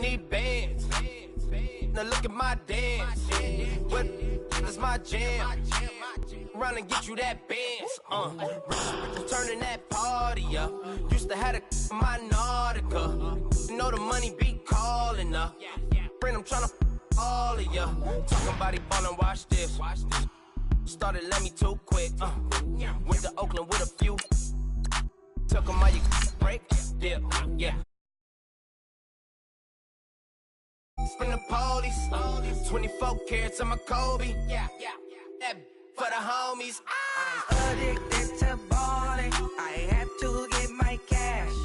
need bands. Now look at my dance. What is my jam? Run and get you that bands. Turning that party up. Used to have a my Nautica. You know the money be calling up. Friend, I'm tryna all of ya. Talking body ballin', watch this. Started let me too quick. Went to Oakland with a few. Took 'em all you break. Yeah. From the police, 24 carats on my Kobe. Yeah. That for the homies. I'm addicted to ballin'. I have to get my cash.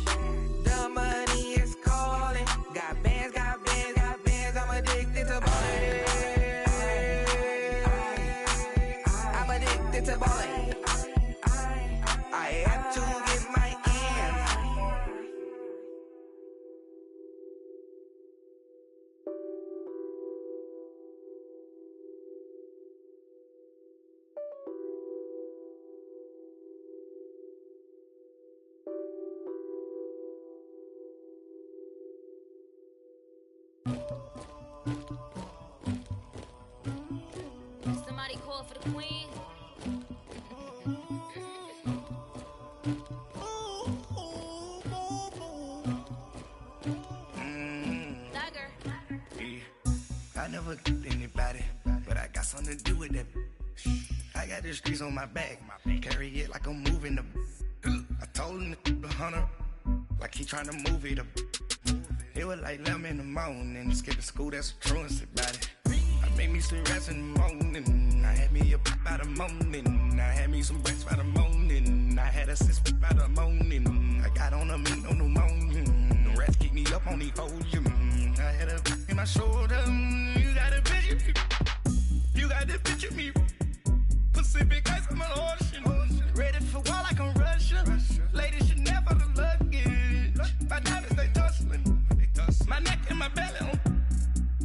The money is calling. Got bands. I'm addicted to ballin'. I'm addicted to ballin'. I have to get my ends. Somebody call for the queen. Dagger. I never killed anybody, but I got something to do with that. I got the streets on my back, carry it like I'm moving the. I told him the hunter, like he trying to move it up. It was like 11 in the morning, skipping school, that's a truancy about it. I made me some rats in the morning, I had me a pop by the morning, I had me some breaks by the morning, I had a six by the morning, I got on a meat on the morning, the rats keep me up on the podium, I had a in my shoulder, you got a picture, you got the picture me, Pacific ice on my ocean, ready for war like I'm Russia, ladies should never the luggage, my diamonds they tussling, my neck and my belly on,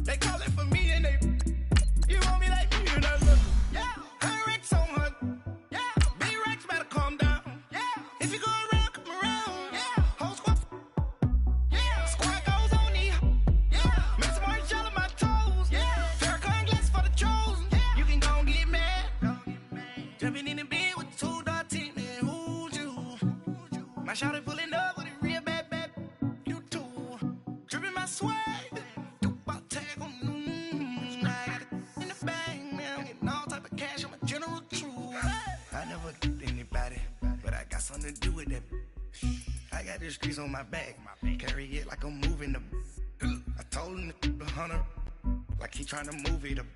they calling for me and they, you want me like me and I love you, yeah, her Rex on her, yeah, B-Rex better calm down, yeah, if you go around, come around, yeah, whole squad, yeah, squad goes on me, yeah, make some orange gel on my toes, yeah, Farrakhan glass for the chosen, yeah, you can go and get mad, jumping in the bed with 2 dark teeth, and who's you, my shawty pulling up with a real bad, you too, dripping my swag, I never killed anybody, but I got something to do with that. I got the streets on my back, carry it like I'm moving the. I told him the hunter, like he trying to move it up.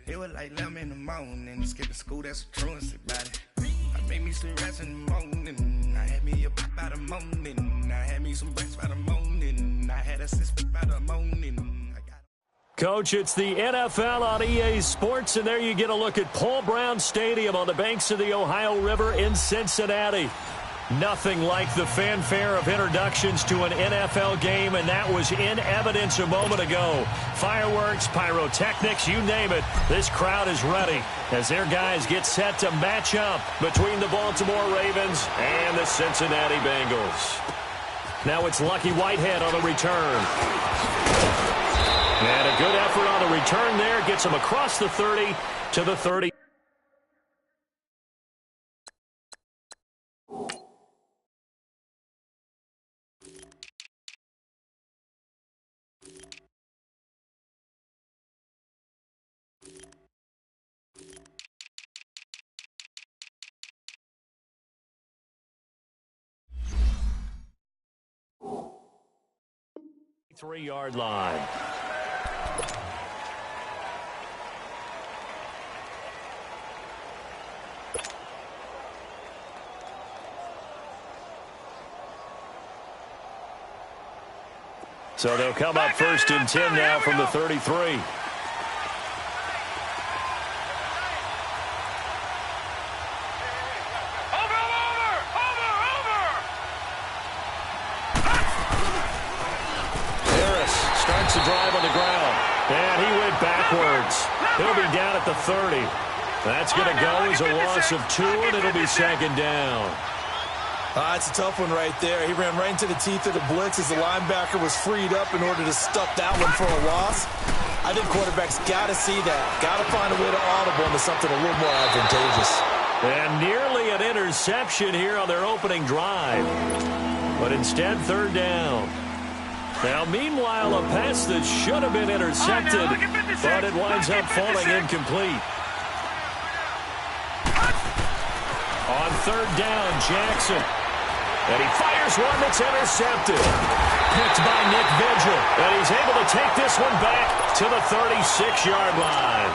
It was like 11 in the morning, skipping school, that's a truancy about it. I made me some rats in the morning, I had me a pop by the morning, I had me some breaks by the morning, I had a six by the morning. Coach, it's the NFL on EA Sports, and there you get a look at Paul Brown Stadium on the banks of the Ohio River in Cincinnati. Nothing like the fanfare of introductions to an NFL game, and that was in evidence a moment ago. Fireworks, pyrotechnics, you name it. This crowd is ready as their guys get set to match up between the Baltimore Ravens and the Cincinnati Bengals. Now it's Lucky Whitehead on the return. And a good effort on the return there. Gets him across the 30 to the 30. Three-yard line. So they'll come up 1st and 10 now from the 33. Starts the drive on the ground, and he went backwards. He'll be down at the 30. That's going to go as a loss of 2, and it'll be 2nd down. It's a tough one right there. He ran right into the teeth of the blitz as the linebacker was freed up in order to stuff that one for a loss. I think quarterbacks got to see that. Got to find a way to audible into something a little more advantageous. And nearly an interception here on their opening drive. But instead, third down. Now, meanwhile, a pass that should have been intercepted, but it winds up falling incomplete. On third down, Jackson. And he fires one that's intercepted. Picked by Nick Vigil. And he's able to take this one back to the 36-yard line.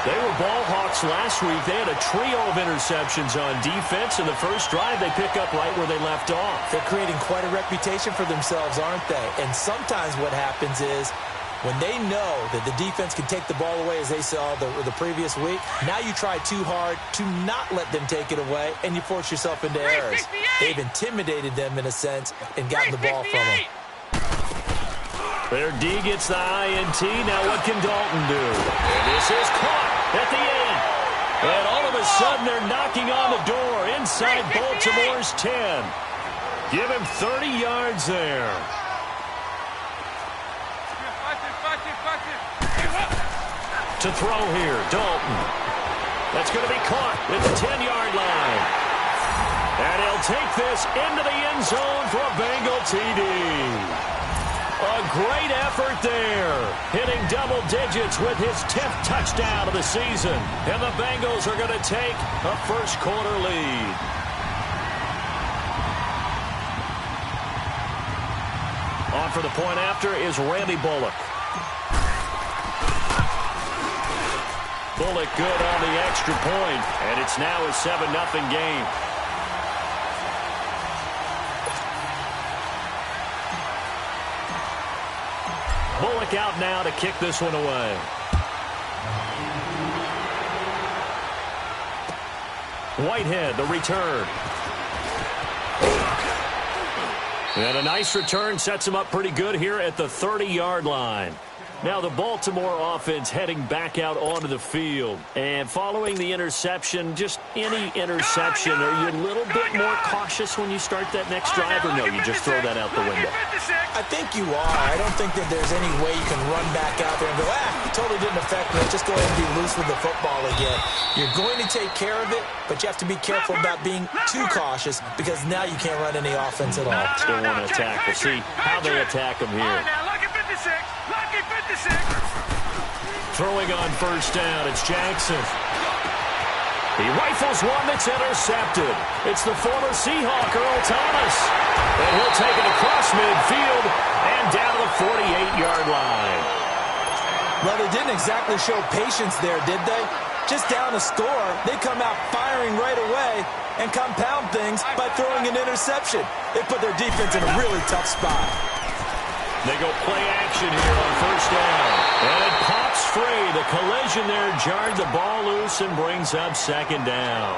They were ball hawks last week. They had a trio of interceptions on defense. In the first drive, they pick up right where they left off. They're creating quite a reputation for themselves, aren't they? And sometimes what happens is when they know that the defense can take the ball away, as they saw the previous week, now you try too hard to not let them take it away, and you force yourself into errors. They've intimidated them in a sense and gotten the ball from them. Their D gets the INT. Now what can Dalton do? And this is caught at the 8. And all of a sudden they're knocking on the door inside Baltimore's 10. Give him 30 yards there. To throw here, Dalton. That's going to be caught at the 10-yard line. And he'll take this into the end zone for a Bengal TD. A great effort there, hitting double digits with his 10th touchdown of the season. And the Bengals are going to take a first-quarter lead. On for the point after is Randy Bullock. Bullock good on the extra point, and it's now a 7-0 game. Bullock out now to kick this one away. Whitehead, the return. And a nice return sets him up pretty good here at the 30-yard line. Now the Baltimore offense heading back out onto the field. And following the interception, just any interception, are you a little bit more cautious when you start that next drive, or no, you just throw that out the window? I think you are. I don't think that there's any way you can run back out there and go, it totally didn't affect me. Just go ahead and be loose with the football again. You're going to take care of it, but you have to be careful about being too cautious because now you can't run any offense at all. Still want to attack. We'll see how they attack them here. Throwing on first down, it's Jackson. He rifles one that's intercepted. It's the former Seahawk, Earl Thomas. And he'll take it across midfield and down to the 48-yard line. Well, they didn't exactly show patience there, did they? Just down a score, they come out firing right away and compound things by throwing an interception. They put their defense in a really tough spot. They go play action here on first down. And it pops free. The collision there jarred the ball loose and brings up second down.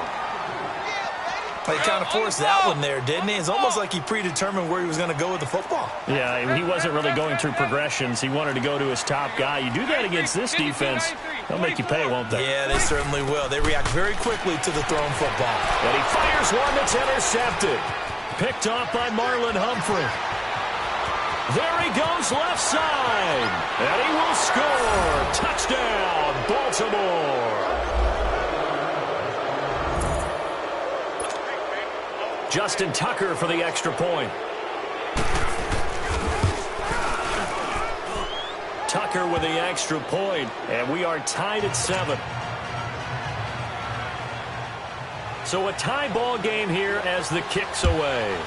He kind of forced that one there, didn't he? It's almost like he predetermined where he was going to go with the football. Yeah, he wasn't really going through progressions. He wanted to go to his top guy. You do that against this defense, they'll make you pay, won't they? Yeah, they certainly will. They react very quickly to the thrown football. And he fires one that's intercepted. Picked off by Marlon Humphrey. There he goes left side. And he will score. Touchdown, Baltimore. Justin Tucker for the extra point. Tucker with the extra point. And we are tied at 7. So a tie ball game here as the kick's away.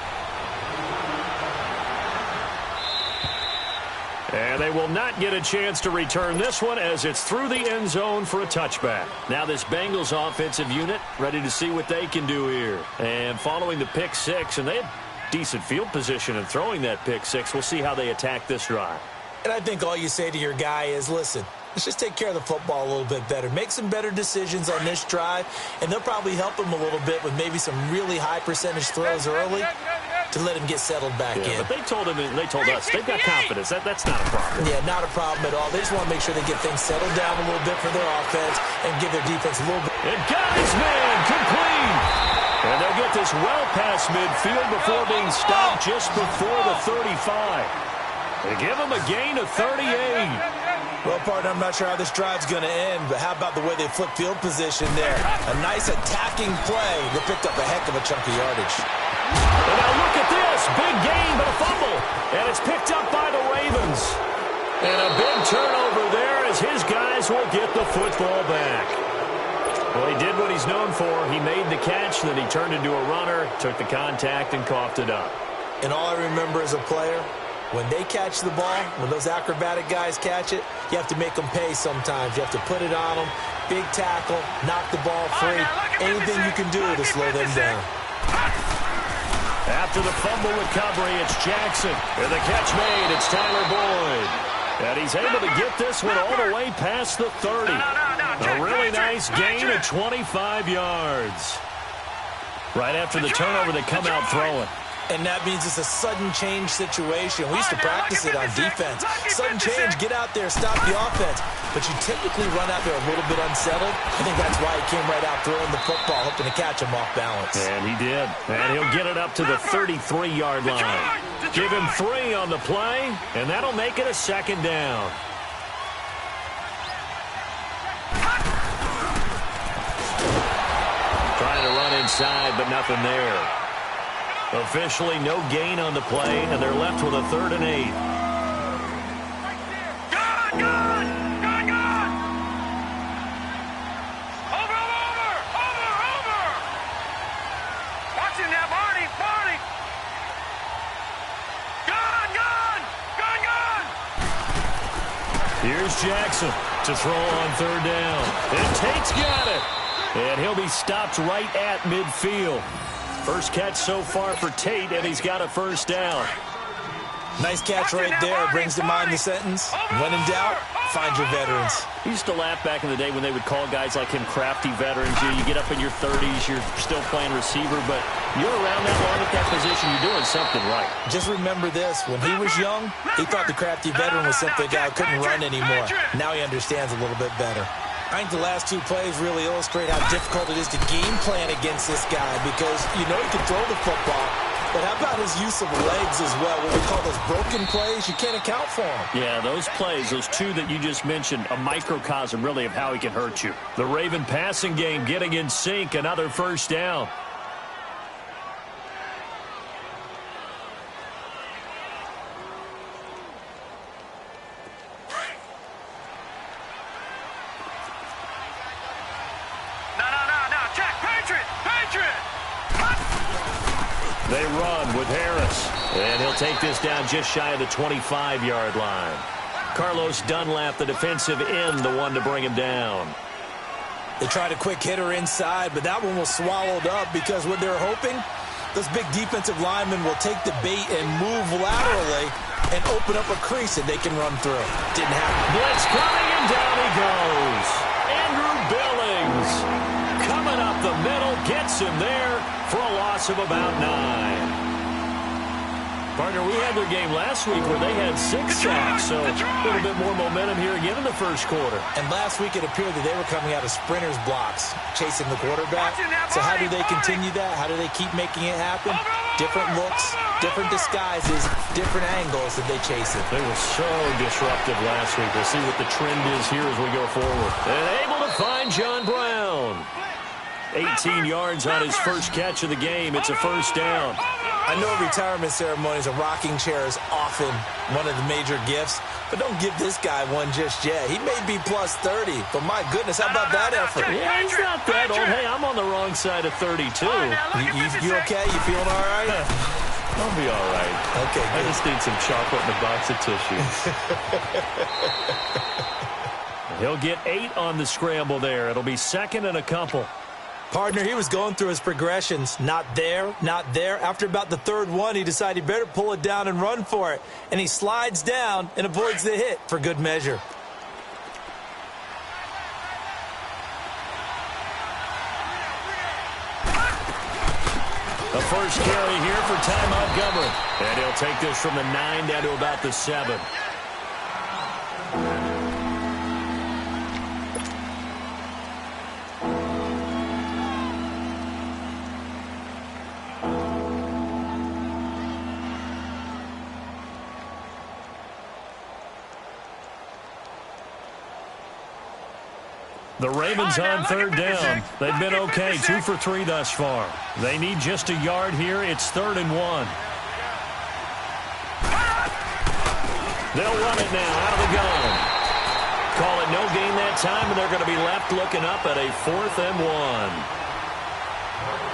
And they will not get a chance to return this one as it's through the end zone for a touchback. Now this Bengals offensive unit ready to see what they can do here. And following the pick six, and they have decent field position in throwing that pick six. We'll see how they attack this drive. And I think all you say to your guy is, listen, let's just take care of the football a little bit better. Make some better decisions on this drive, and they'll probably help him a little bit with maybe some really high percentage throws early to let him get settled back in. But they told us, they've got confidence. That's not a problem. Yeah, not a problem at all. They just want to make sure they get things settled down a little bit for their offense and give their defense a little bit. And got his man complete. And they'll get this well past midfield before being stopped just before the 35. They give him a gain of 38. Well, partner, I'm not sure how this drive's going to end, but how about the way they flip field position there? A nice attacking play that picked up a heck of a chunk of yardage. And now look at this. Big gain, but a fumble. And it's picked up by the Ravens. And a big turnover there as his guys will get the football back. Well, he did what he's known for. He made the catch, then he turned into a runner, took the contact, and coughed it up. And all I remember as a player, when they catch the ball, when those acrobatic guys catch it, you have to make them pay sometimes. You have to put it on them, big tackle, knock the ball free. Anything you can do to slow them down. After the fumble recovery, it's Jackson. And the catch made, it's Tyler Boyd. And he's able to get this one all the way past the 30. A really nice gain of 25 yards. Right after the turnover, they come out throwing. And that means it's a sudden change situation. We used to practice it on defense. Sudden change, get out there, stop the offense. But you typically run out there a little bit unsettled. I think that's why he came right out throwing the football, hoping to catch him off balance. And he did. And he'll get it up to the 33-yard line. Give him 3 on the play, and that'll make it a second down. Trying to run inside, but nothing there. Officially no gain on the play, and they're left with a 3rd and 8. Good! Over! Watching that, Barney! Gun! Here's Jackson to throw on 3rd down. And Tate's got it. And he'll be stopped right at midfield. First catch so far for Tate, and he's got a 1st down. Nice catch right there. Brings to mind the sentence. When in doubt, find your veterans. We used to laugh back in the day when they would call guys like him crafty veterans. You get up in your 30s, you're still playing receiver, but you're around that long at that position, you're doing something right. Just remember this. When he was young, he thought the crafty veteran was simply a guy who couldn't run anymore. Now he understands a little bit better. I think the last 2 plays really illustrate how difficult it is to game plan against this guy because you know he can throw the football, but how about his use of legs as well? What we call those broken plays, you can't account for them. Yeah, those plays, those 2 that you just mentioned, a microcosm really of how he can hurt you. The Raven passing game getting in sync, another 1st down. They run with Harris. And he'll take this down just shy of the 25-yard line. Carlos Dunlap, the defensive end, the one to bring him down. They tried a quick hitter inside, but that one was swallowed up because what they're hoping, those big defensive linemen will take the bait and move laterally and open up a crease that they can run through. Didn't happen. Blitz coming, and down he goes. Andrew Billings coming up the middle, gets him there for a loss of about 9. Partner, we had their game last week where they had 6 sacks, so a little bit more momentum here again in the first quarter. And last week it appeared that they were coming out of sprinters blocks, chasing the quarterback. So how do they continue that? How do they keep making it happen? Different looks, different disguises, different angles that they chase it. They were so disruptive last week. We'll see what the trend is here as we go forward. And able to find John Brown. 18 yards on his first catch of the game. It's a 1st down. I know retirement ceremonies, a rocking chair is often one of the major gifts, but don't give this guy one just yet. He may be plus 30, but my goodness, how about that effort? Yeah, he's not that old. Hey, I'm on the wrong side of 32. You okay? You feeling all right? I'll be all right. Okay, good. I just need some chocolate and a box of tissues. He'll get 8 on the scramble there. It'll be 2nd and a couple. Partner, he was going through his progressions. Not there, not there. After about the 3rd one, he decided he better pull it down and run for it. And he slides down and avoids the hit for good measure. The first carry here for Ty Montgomery. And he'll take this from the 9 down to about the 7. The Ravens on third down. They've been okay, 2 for 3 thus far. They need just a yard here. It's 3rd and 1. They'll run it now out of the gun. Call it no gain that time, and they're going to be left looking up at a 4th and 1.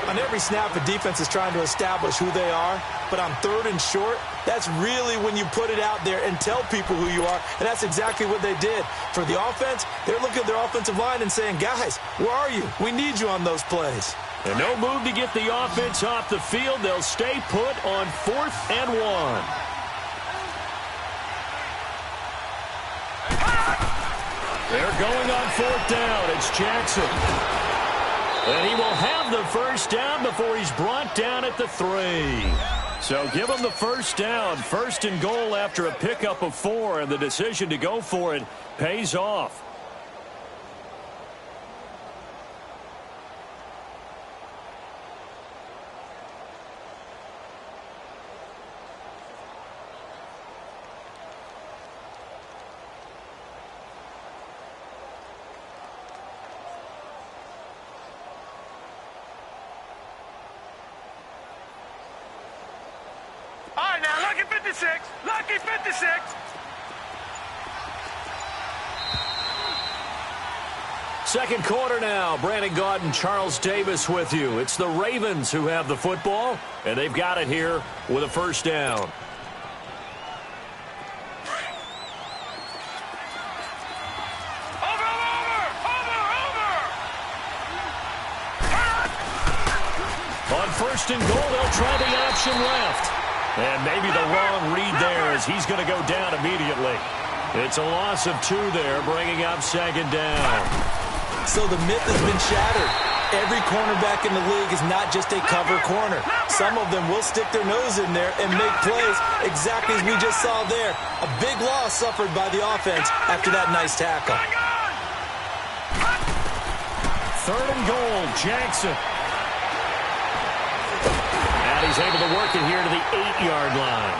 On every snap, a defense is trying to establish who they are, but on 3rd and short, that's really when you put it out there and tell people who you are, and that's exactly what they did. For the offense, they're looking at their offensive line and saying, guys, where are you? We need you on those plays. And no move to get the offense off the field. They'll stay put on 4th and 1. They're going on 4th down. It's Jackson. And he will have the first down before he's brought down at the 3. So give him the first down. 1st and goal after a pickup of 4, and the decision to go for it pays off. Now, lucky 56. Lucky 56. Second quarter now. Brandon Gaudin and Charles Davis with you. It's the Ravens who have the football, and they've got it here with a first down. On 1st and goal, they'll try the option left. And maybe the wrong read there as he's going to go down immediately. It's a loss of 2 there, bringing up 2nd down. So the myth has been shattered. Every cornerback in the league is not just a cover corner. Some of them will stick their nose in there and make plays exactly as we just saw there. A big loss suffered by the offense after that nice tackle. 3rd and goal, Jackson. He's able to work it here to the 8-yard line.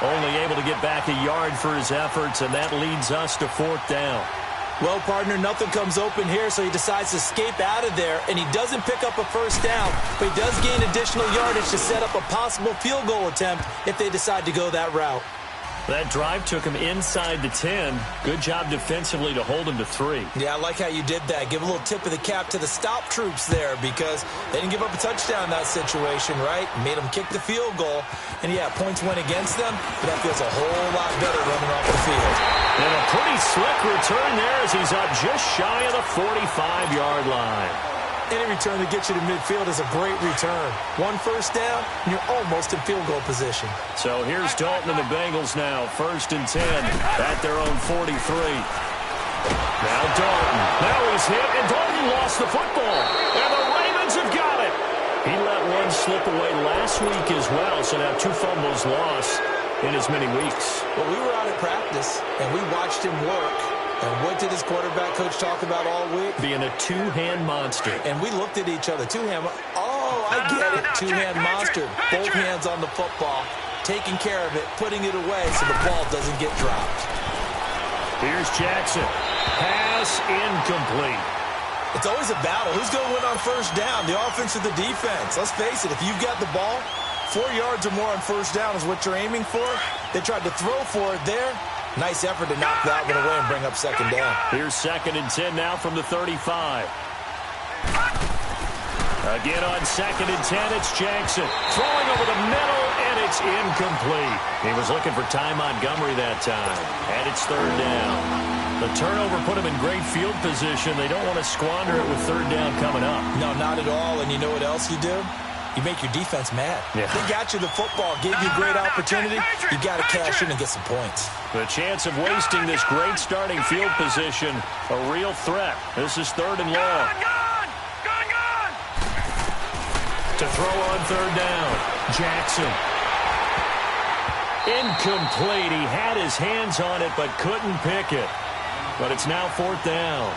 Only able to get back a yard for his efforts, and that leads us to 4th down. Well, partner, nothing comes open here, so he decides to escape out of there, and he doesn't pick up a first down, but he does gain additional yardage to set up a possible field goal attempt if they decide to go that route. That drive took him inside the 10. Good job defensively to hold him to 3. Yeah, I like how you did that. Give a little tip of the cap to the stop troops there because they didn't give up a touchdown in that situation, right? Made them kick the field goal. And, yeah, points went against them, but that feels a whole lot better running off the field. And a pretty slick return there as he's up just shy of the 45-yard line. Any return that gets you to midfield is a great return. 1 first down, and you're almost in field goal position. So here's Dalton and the Bengals now. 1st and 10 at their own 43. Now Dalton. Now he's hit, and Dalton lost the football. And the Ravens have got it. He let one slip away last week as well, so now 2 fumbles lost in as many weeks. Well, we were out at practice, and we watched him work. And what did his quarterback coach talk about all week? Being a 2-hand monster. And we looked at each other. 2-hand. Oh, I get it. 2-hand monster. Both hands on the football. Taking care of it. Putting it away so the ball doesn't get dropped. Here's Jackson. Pass incomplete. It's always a battle. Who's going to win on first down? The offense or the defense? Let's face it. If you've got the ball, 4 yards or more on first down is what you're aiming for. They tried to throw for it there. Nice effort to knock that one away and bring up 2nd down. Here's 2nd and 10 now from the 35. Again on 2nd and 10, it's Jackson. Throwing over the middle, and it's incomplete. He was looking for Ty Montgomery that time. And it's 3rd down. The turnover put him in great field position. They don't want to squander it with 3rd down coming up. No, not at all. And you know what else you do? You make your defense mad. Yeah. They got you the football, gave you a great opportunity. You got to cash in and get some points. The chance of wasting this great starting field position, a real threat. This is 3rd and long. Gone! To throw on 3rd down, Jackson. Incomplete. He had his hands on it but couldn't pick it. But it's now 4th down.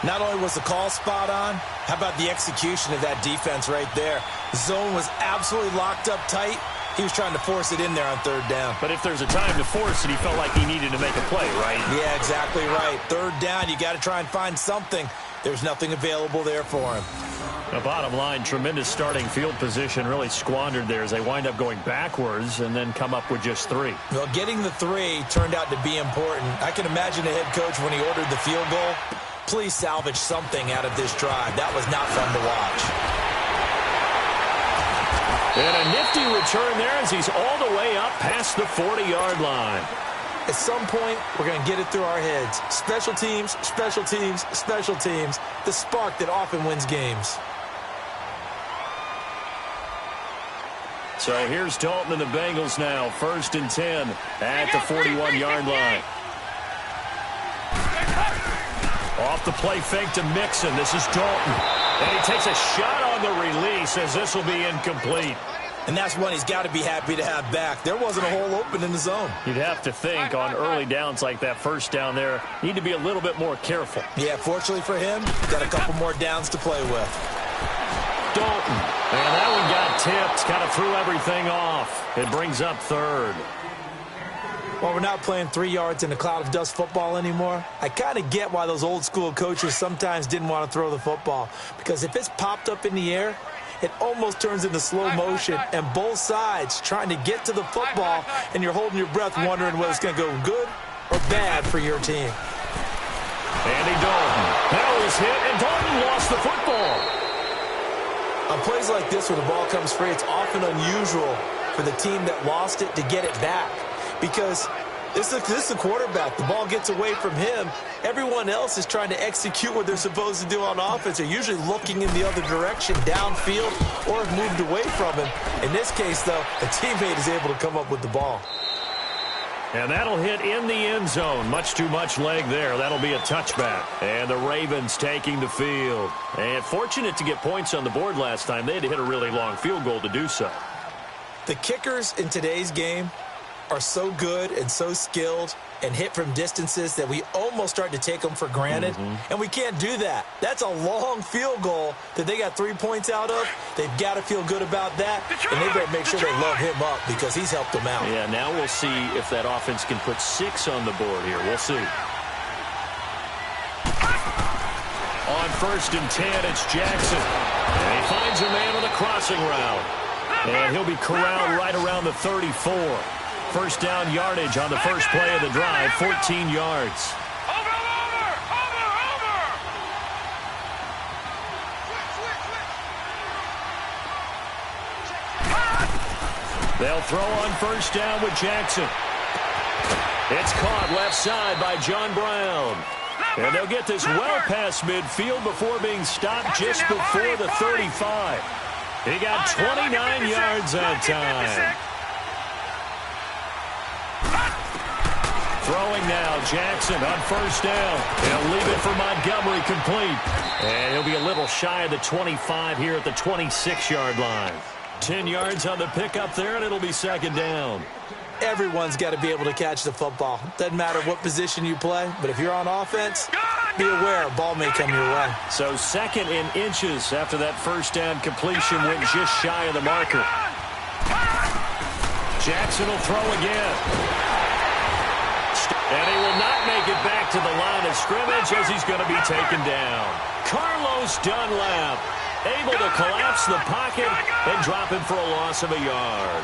Not only was the call spot on, how about the execution of that defense right there? The zone was absolutely locked up tight, He was trying to force it in there on third down. But if there's a time to force it, he felt like he needed to make a play, right? Yeah, exactly right. Third down, you got to try and find something. There's nothing available there for him. The bottom line, tremendous starting field position, really squandered there as they wind up going backwards and then come up with just 3. Well, getting the 3 turned out to be important. I can imagine the head coach when he ordered the field goal. Please salvage something out of this drive. That was not fun to watch. And a nifty return there as he's all the way up past the 40-yard line. At some point, we're going to get it through our heads. Special teams, special teams, special teams. The spark that often wins games. So here's Dalton and the Bengals now. 1st and 10 at the 41-yard line. Off the play fake to Mixon. This is Dalton. And he takes a shot on the release as this will be incomplete. And that's one he's got to be happy to have back. There wasn't a hole open in the zone. You'd have to think on early downs like that, first down there, need to be a little bit more careful. Yeah, fortunately for him, got a couple more downs to play with. Dalton. And that one got tipped, kind of threw everything off. It brings up 3rd. Well, we're not playing 3 yards in a cloud of dust football anymore. I kind of get why those old school coaches sometimes didn't want to throw the football. Because if it's popped up in the air, it almost turns into slow motion, and both sides trying to get to the football, and you're holding your breath wondering whether it's going to go good or bad for your team. Andy Dalton. That was hit, and Dalton lost the football. On plays like this where the ball comes free, it's often unusual for the team that lost it to get it back. Because this is the quarterback. The ball gets away from him. Everyone else is trying to execute what they're supposed to do on offense. They're usually looking in the other direction, downfield, or have moved away from him. In this case, though, a teammate is able to come up with the ball. And that'll hit in the end zone. Much too much leg there. That'll be a touchback. And the Ravens taking the field. And fortunate to get points on the board last time. They had to hit a really long field goal to do so. The kickers in today's game are so good and so skilled and hit from distances that we almost start to take them for granted. And we can't do that. That's a long field goal that they got 3 points out of. They've got to feel good about that, and they've got to make sure they load him up because he's helped them out. Yeah, now we'll see if that offense can put 6 on the board here. We'll see. On 1st and 10, it's Jackson. And he finds a man with a crossing route. And he'll be corralled right around the 34. First down yardage on the first play of the drive, 14 yards. They'll throw on first down with Jackson. It's caught left side by John Brown. And they'll get this well past midfield before being stopped just before the 35. He got 29 yards that time. Throwing now, Jackson on first down. He'll leave it for Montgomery complete. And he'll be a little shy of the 25 here at the 26-yard line. 10 yards on the pickup there, and it'll be 2nd down. Everyone's got to be able to catch the football. Doesn't matter what position you play, but if you're on offense, be aware a ball may come your way. So 2nd in inches after that first down completion went just shy of the marker. Jackson will throw again. And he will not make it back to the line of scrimmage as he's going to be taken down. Carlos Dunlap able to collapse the pocket and drop him for a loss of a yard.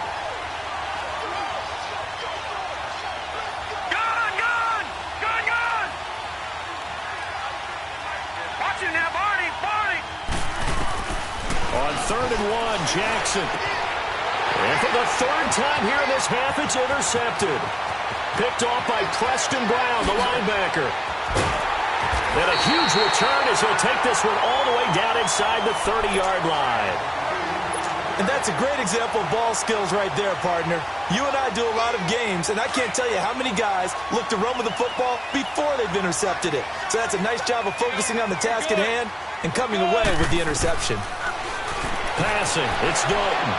Watch him now, Barney. On 3rd and 1, Jackson. And for the 3rd time here in this half, it's intercepted. Picked off by Preston Brown, the linebacker. And a huge return as he'll take this one all the way down inside the 30-yard line. And that's a great example of ball skills right there, partner. You and I do a lot of games, and I can't tell you how many guys look to run with the football before they've intercepted it. So that's a nice job of focusing on the task at hand and coming away with the interception. Passing, it's Dalton.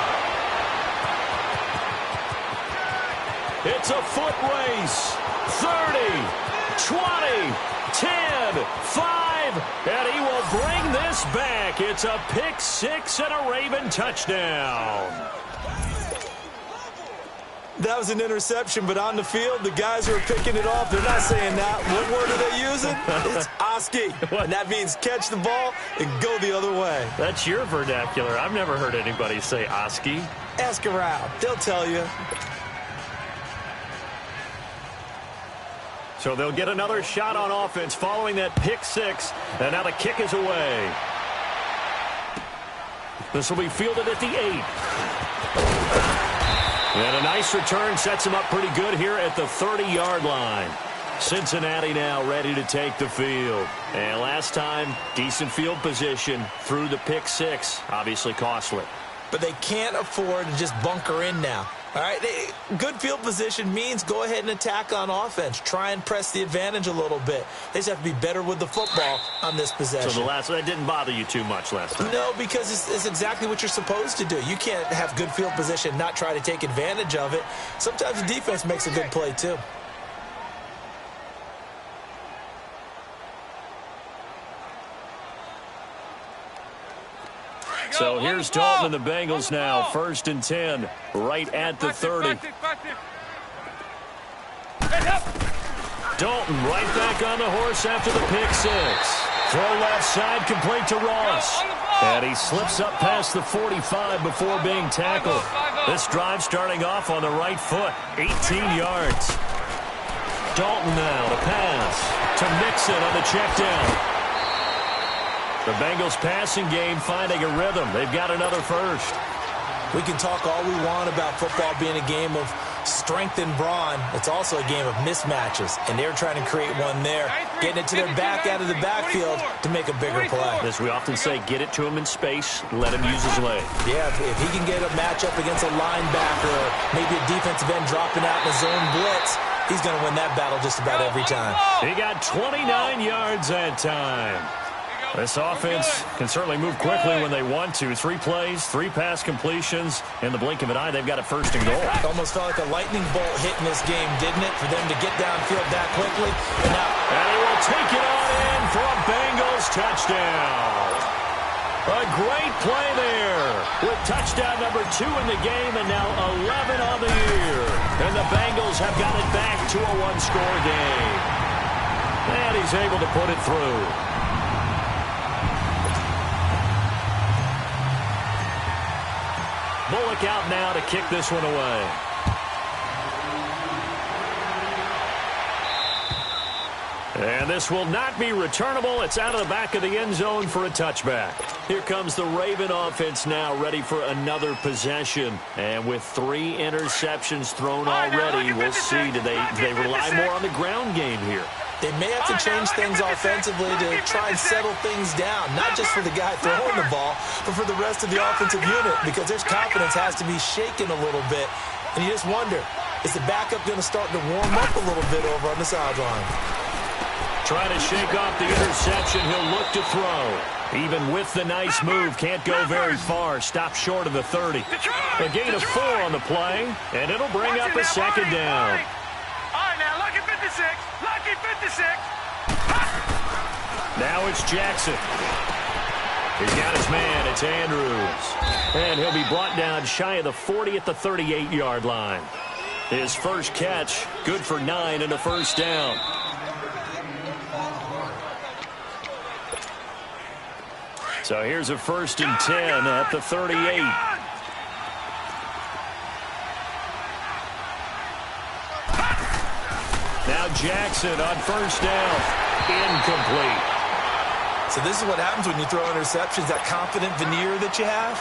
It's a foot race. 30, 20, 10, 5, and he will bring this back. It's a pick 6 and a Raven touchdown. That was an interception, but on the field, the guys who are picking it off, they're not saying that. What word are they using? It's Oski. And that means catch the ball and go the other way. That's your vernacular. I've never heard anybody say Oski. Ask around. They'll tell you. So they'll get another shot on offense following that pick six. And now the kick is away. This will be fielded at the 8. And a nice return sets him up pretty good here at the 30-yard line. Cincinnati now ready to take the field. And last time, decent field position through the pick six. Obviously costly. But they can't afford to just bunker in now. All right, good field position means go ahead and attack on offense. Try and press the advantage a little bit. They just have to be better with the football on this possession. So that didn't bother you too much last time? No, because it's exactly what you're supposed to do. You can't have good field position, not try to take advantage of it. Sometimes the defense makes a good play too. So here's Dalton and the Bengals now. 1st and 10, right at the 30. Dalton right back on the horse after the pick six. Throw left side, complete to Ross. And he slips up past the 45 before being tackled. This drive starting off on the right foot. 18 yards. Dalton now to pass to Mixon on the check down. The Bengals passing game finding a rhythm. They've got another first. We can talk all we want about football being a game of strength and brawn. It's also a game of mismatches, and they're trying to create one there, getting it to their back out of the backfield to make a bigger play. As we often say, get it to him in space, let him use his leg. Yeah, if he can get a matchup against a linebacker or maybe a defensive end dropping out in a zone blitz, he's going to win that battle just about every time. He got 29 yards that time. This offense can certainly move quickly when they want to. 3 plays, 3 pass completions. In the blink of an eye, they've got a 1st and goal. It almost felt like a lightning bolt hit in this game, didn't it, for them to get downfield that quickly? And he will take it on in for a Bengals touchdown. A great play there with touchdown number 2 in the game and now 11 on the year. And the Bengals have got it back to a 1-score game. And he's able to put it through. Bullock out now to kick this one away. And this will not be returnable. It's out of the back of the end zone for a touchback. Here comes the Raven offense now, ready for another possession. And with 3 interceptions thrown already, we'll see. Do they rely more on the ground game here? They may have to change things offensively to try and settle things down, not just for the guy throwing the ball, but for the rest of the offensive unit, because their confidence has to be shaken a little bit. And you just wonder, is the backup going to start to warm up a little bit over on the sideline? Trying to shake off the interception, he'll look to throw. Even with the nice move, can't go very far. Stop short of the 30. A gain of 4 on the play, and it'll bring up a 2nd down. All right, now, lucky 56. Lucky 56. Now it's Jackson. He's got his man. It's Andrews. And he'll be brought down shy of the 40 at the 38-yard line. His first catch, good for 9 and a 1st down. So here's a 1st and 10 at the 38. Now Jackson on 1st down. Incomplete. So this is what happens when you throw interceptions. That confident veneer that you have,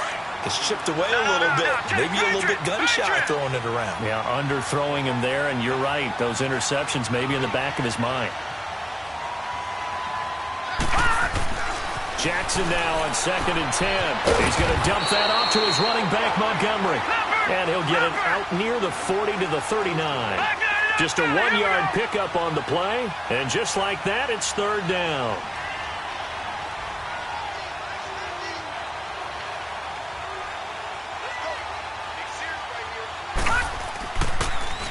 it's chipped away a little bit. Maybe a little bit gun-shy throwing it around. Yeah, underthrowing him there, and you're right. Those interceptions may be in the back of his mind. Jackson now on 2nd and 10. He's going to dump that off to his running back, Montgomery. And he'll get it out near the 40 to the 39. Just a 1-yard pickup on the play. And just like that, it's 3rd down.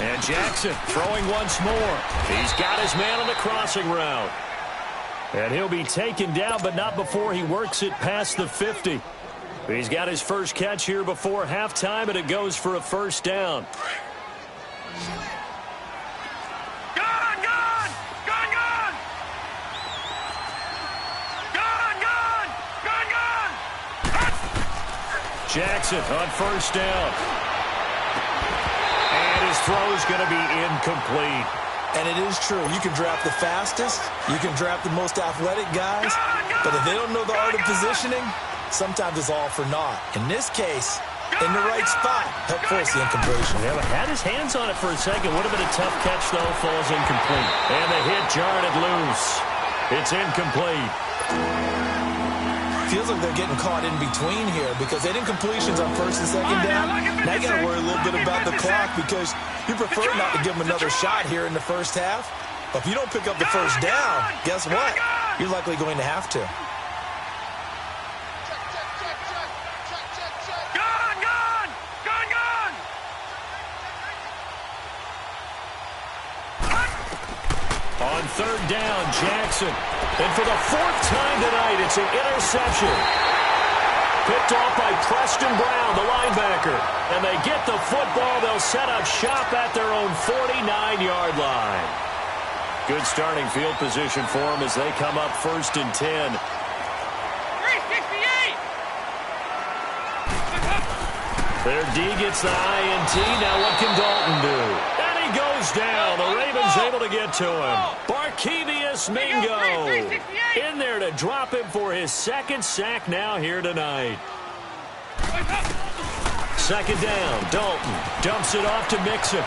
And Jackson throwing once more. He's got his man on the crossing route. And he'll be taken down, but not before he works it past the 50. He's got his first catch here before halftime, and it goes for a 1st down. Gone! Gone! Gone! Gone! Gone! Gone! Gone! Gone! Jackson on first down. And his throw is going to be incomplete. And it is true. You can draft the fastest. You can draft the most athletic guys. But if they don't know the art of positioning, sometimes it's all for naught. In this case, in the right spot, help force the incompletion. Yeah, but had his hands on it for a second. Would have been a tough catch, though. Falls incomplete. And the hit jarred it loose. It's incomplete. Feels like they're getting caught in between here because they didn't completions on first and second down. Now you got to worry a little bit about the clock because you prefer not to give them another shot here in the first half. But if you don't pick up the first down, guess what? You're likely going to have to. Gone! Gone! Gone! Gone! On third down, Jackson. And for the fourth time tonight, it's an interception. Picked off by Preston Brown, the linebacker. And they get the football. They'll set up shop at their own 49-yard line. Good starting field position for them as they come up first and 10. 368! Their D gets the INT. Now what can Dalton do? And he goes down. The Ravens able to get to him. Barkevius Mingo in there to drop him for his second sack now here tonight. Second down. Dalton dumps it off to Mixon.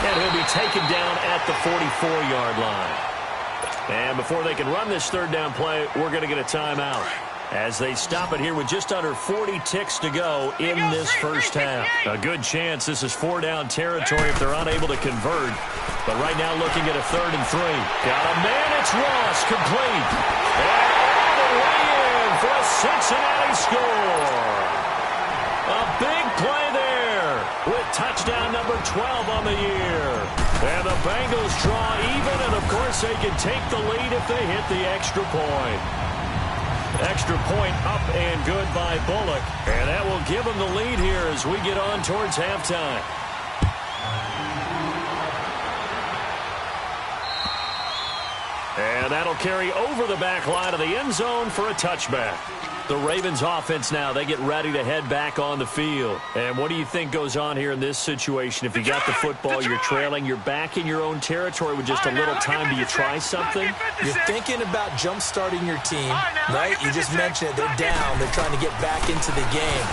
And he'll be taken down at the 44-yard line. And before they can run this third down play, we're going to get a timeout as they stop it here with just under 40 ticks to go in this first half. A good chance this is four-down territory if they're unable to convert. But right now looking at a 3rd and 3. Got a man, it's Ross, complete. And all the way in for a Cincinnati score. A big play there with touchdown number 12 on the year. And the Bengals draw even, and of course they can take the lead if they hit the extra point. Extra point up and good by Bullock. And that will give them the lead here as we get on towards halftime. And that'll carry over the back line of the end zone for a touchback. The Ravens offense now, they get ready to head back on the field. And what do you think goes on here in this situation? If you got the football, you're trailing, you're back in your own territory with just a little time. Do you try something? You're thinking about jump-starting your team, right? You just mentioned it. They're down. They're trying to get back into the game.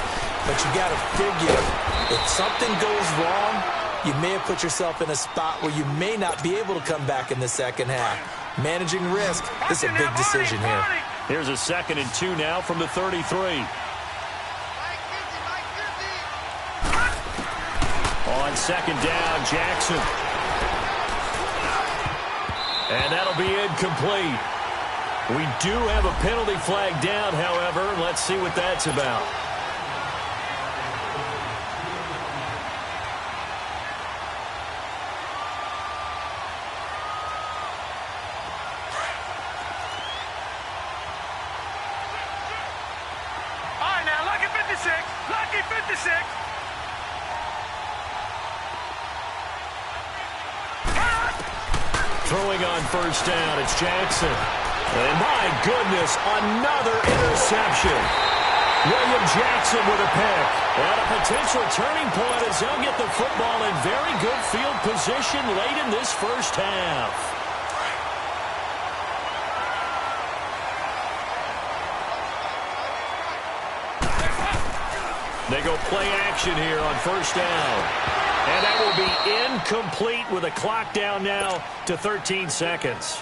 But you got to figure if something goes wrong, you may have put yourself in a spot where you may not be able to come back in the second half. Managing risk is a big decision here. Here's a 2nd and 2 now from the 33. On second down, Jackson. And that'll be incomplete. We do have a penalty flag down, however. Let's see what that's about. Lucky 56. Throwing on first down, it's Jackson. And my goodness, another interception. William Jackson with a pick. And a potential turning point as they'll get the football in very good field position late in this first half. They go play action here on first down. And that will be incomplete with a clock down now to 13 seconds.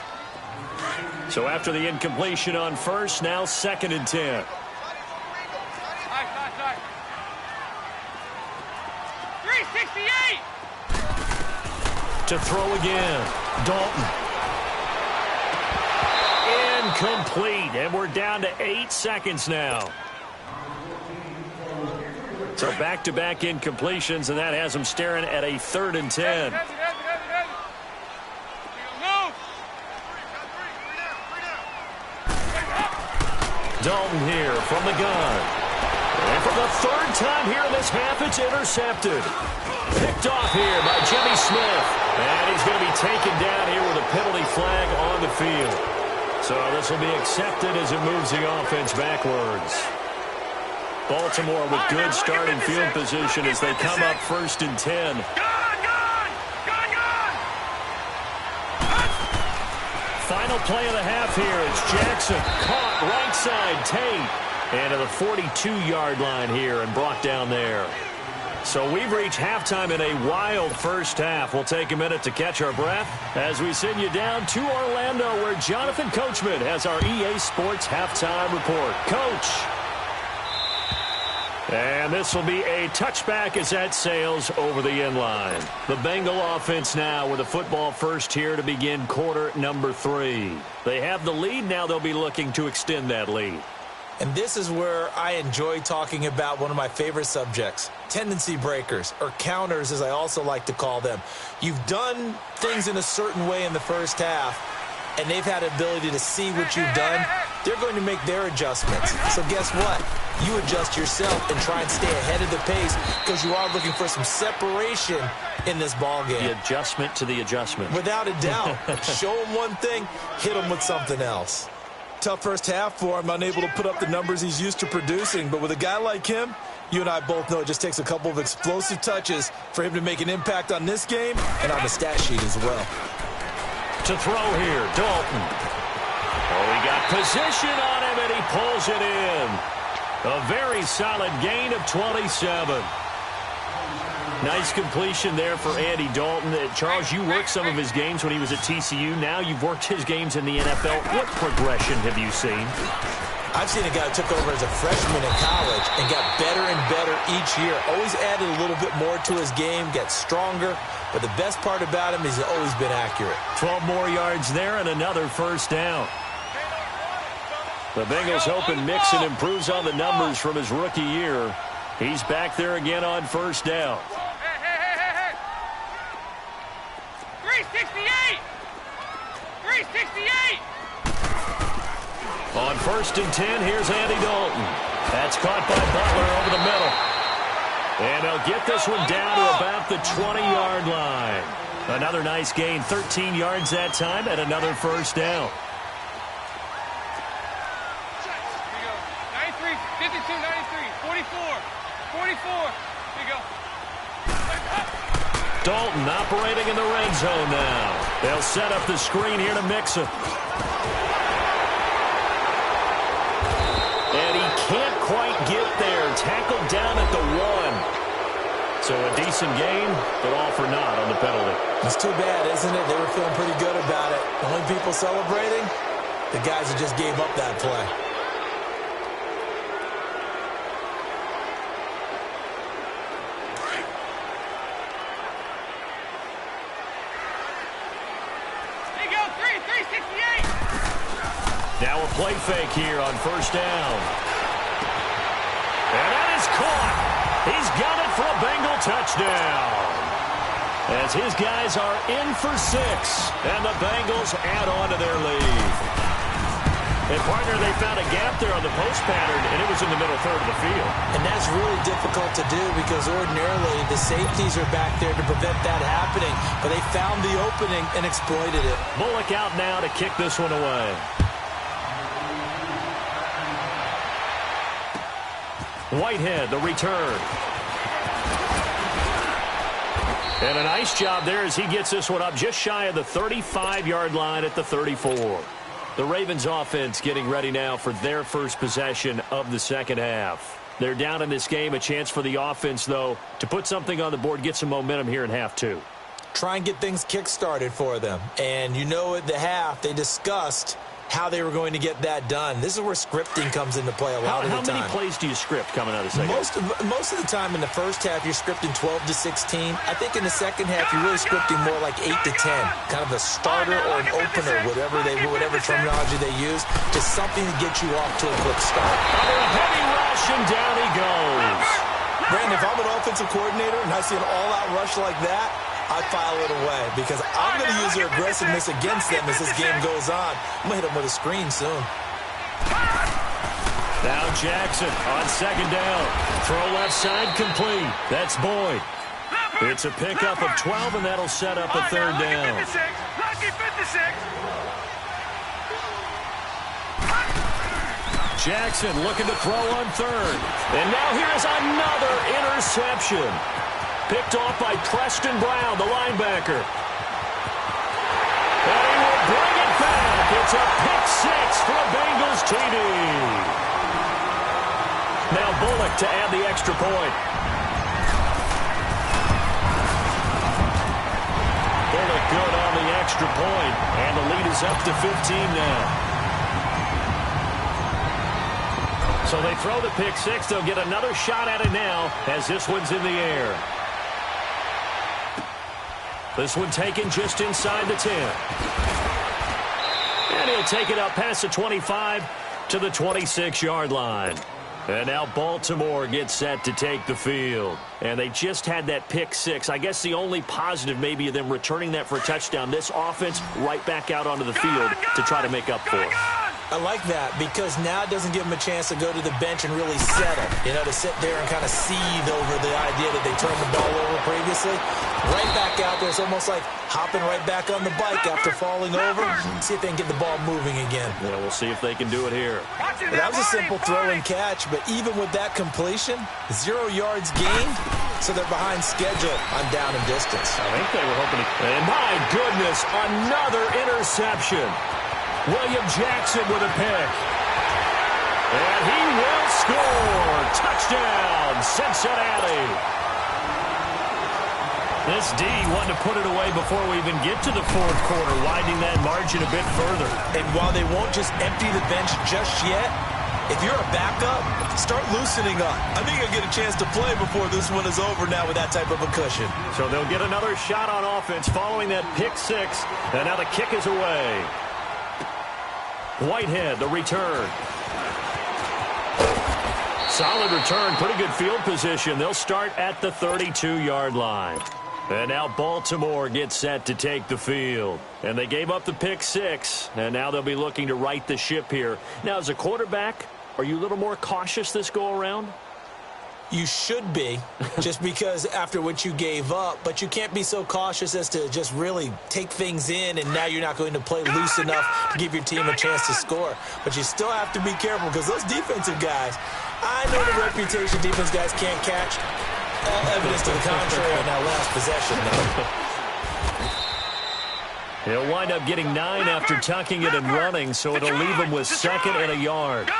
So after the incompletion on first, now 2nd and 10. 368. To throw again, Dalton. Incomplete, and we're down to 8 seconds now. So back-to-back incompletions, and that has them staring at a 3rd and 10. Dalton here from the gun. And for the 3rd time here in this half, it's intercepted. Picked off here by Jimmy Smith. And he's going to be taken down here with a penalty flag on the field. So this will be accepted as it moves the offense backwards. Baltimore with good starting field position as they come up 1st and 10. Final play of the half here. It's Jackson. Caught right side. Tate. And to the 42-yard line here and brought down there. So we've reached halftime in a wild first half. We'll take a minute to catch our breath as we send you down to Orlando where Jonathan Coachman has our EA Sports halftime report. Coach. And this will be a touchback as that sails over the end line. The Bengal offense now with a football first here to begin quarter number 3. They have the lead. Now they'll be looking to extend that lead. And this is where I enjoy talking about one of my favorite subjects, tendency breakers, or counters as I also like to call them. You've done things in a certain way in the first half, and they've had the ability to see what you've done. They're going to make their adjustments. So guess what? You adjust yourself and try and stay ahead of the pace because you are looking for some separation in this ball game. The adjustment to the adjustment. Without a doubt. Show them one thing, hit them with something else. Tough first half for him, unable to put up the numbers he's used to producing. But with a guy like him, you and I both know it just takes a couple of explosive touches for him to make an impact on this game and on the stat sheet as well. To throw here, Dalton. Oh, he got position on him, and he pulls it in. A very solid gain of 27. Nice completion there for Andy Dalton. Charles, you worked some of his games when he was at TCU. Now you've worked his games in the NFL. What progression have you seen? I've seen a guy who took over as a freshman in college and got better and better each year. Always added a little bit more to his game, got stronger. But the best part about him is he's always been accurate. 12 more yards there and another first down. The Bengals hoping Mixon improves on the numbers from his rookie year. He's back there again on first down. Hey. 368! 368! On 1st and 10, here's Andy Dalton. That's caught by Butler over the middle. And they'll get this one down to about the 20-yard line. Another nice gain, 13 yards that time, and another first down. 93, 52, 93, 44. 44. Here you go. Dalton operating in the red zone now. They'll set up the screen here to Mixon. And he can't quite get there. Tackled down at the 1. So a decent gain, but all for naught on the penalty. It's too bad, isn't it? They were feeling pretty good about it. The only people celebrating, the guys that just gave up that play. Now a play fake here on first down. And that is caught. He's got it for a Bengal touchdown. As his guys are in for 6. And the Bengals add on to their lead. And, partner, they found a gap there on the post pattern, and it was in the middle third of the field. And that's really difficult to do because ordinarily the safeties are back there to prevent that happening. But they found the opening and exploited it. Bullock out now to kick this one away. Whitehead, the return. And a nice job there as he gets this one up just shy of the 35-yard line at the 34. The Ravens offense getting ready now for their first possession of the second half. They're down in this game. A chance for the offense, though, to put something on the board, get some momentum here in half 2. Try and get things kick-started for them. And you know at the half they discussed how they were going to get that done. This is where scripting comes into play a lot of the time. How many plays do you script coming out of the second half? Most of the time in the first half, you're scripting 12 to 16. I think in the second half, you're really scripting more like 8 to 10. Kind of a starter or an opener, whatever terminology they use, just something to get you off to a quick start. Under a heavy rush, and down he goes. Brandon, if I'm an offensive coordinator and I see an all-out rush like that, I file it away because I'm going to use their aggressiveness against them as this game goes on. I'm going to hit them with a screen soon. Now Jackson on second down. Throw left side complete. That's Boyd. It's a pickup of 12, and that'll set up a third down. Lucky 56. Jackson looking to throw on third. And now here's another interception. Picked off by Preston Brown, the linebacker. And he will bring it back. It's a pick six for a Bengals TD. Now Bullock to add the extra point. Bullock good on the extra point, and the lead is up to 15 now. So they throw the pick six. They'll get another shot at it now as this one's in the air. This one taken just inside the 10. And he'll take it up past the 25 to the 26-yard line. And now Baltimore gets set to take the field. And they just had that pick six. I guess the only positive maybe of them returning that for a touchdown. This offense right back out onto the field to try to make up for it. I like that because now it doesn't give them a chance to go to the bench and really settle. You know, to sit there and kind of seethe over the idea that they turned the ball over previously. Right back out there. It's almost like hopping right back on the bike after falling over. See if they can get the ball moving again. Yeah, we'll see if they can do it here. Well, that was a simple throw and catch, but even with that completion, 0 yards gained, so they're behind schedule on down and distance. I think they were hoping to... And my goodness, another interception. William Jackson with a pick. And he will score. Touchdown, Cincinnati. This D wanted to put it away before we even get to the fourth quarter, widening that margin a bit further. And while they won't just empty the bench just yet, if you're a backup, start loosening up. I think you'll get a chance to play before this one is over now with that type of a cushion. So they'll get another shot on offense following that pick six. And now the kick is away. Whitehead, the return. Solid return, pretty good field position. They'll start at the 32-yard line. And now Baltimore gets set to take the field. And they gave up the pick six, and now they'll be looking to right the ship here. Now, as a quarterback, are you a little more cautious this go-around? You should be, just because after what you gave up, but you can't be so cautious as to just really take things in, and now you're not going to play loose enough to give your team a chance to score. But you still have to be careful because those defensive guys, I know the reputation defense guys can't catch. All evidence to the contrary on that last possession, though. He'll wind up getting 9 after tucking it and running, so it'll leave him with second and a yard.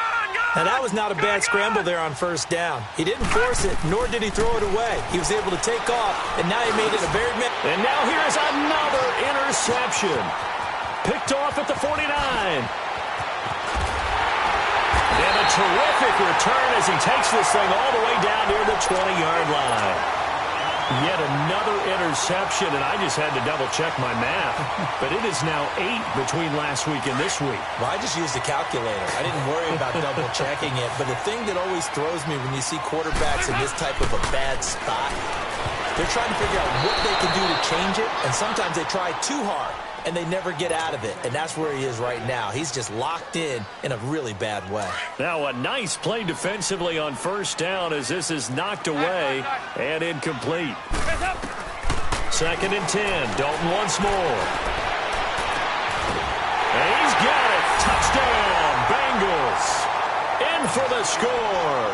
Now, that was not a bad scramble there on first down. He didn't force it, nor did he throw it away. He was able to take off, and now he made it a very... And now here's another interception. Picked off at the 49. And a terrific return as he takes this thing all the way down near the 20-yard line. Yet another interception, and I just had to double-check my math. But it is now 8 between last week and this week. Well, I just used a calculator. I didn't worry about double-checking it. But the thing that always throws me when you see quarterbacks in this type of a bad spot, they're trying to figure out what they can do to change it, and sometimes they try too hard, and they never get out of it. And that's where he is right now. He's just locked in a really bad way. Now a nice play defensively on first down as this is knocked away and incomplete. Second and 10. Dalton once more. And he's got it. Touchdown, Bengals. In for the score.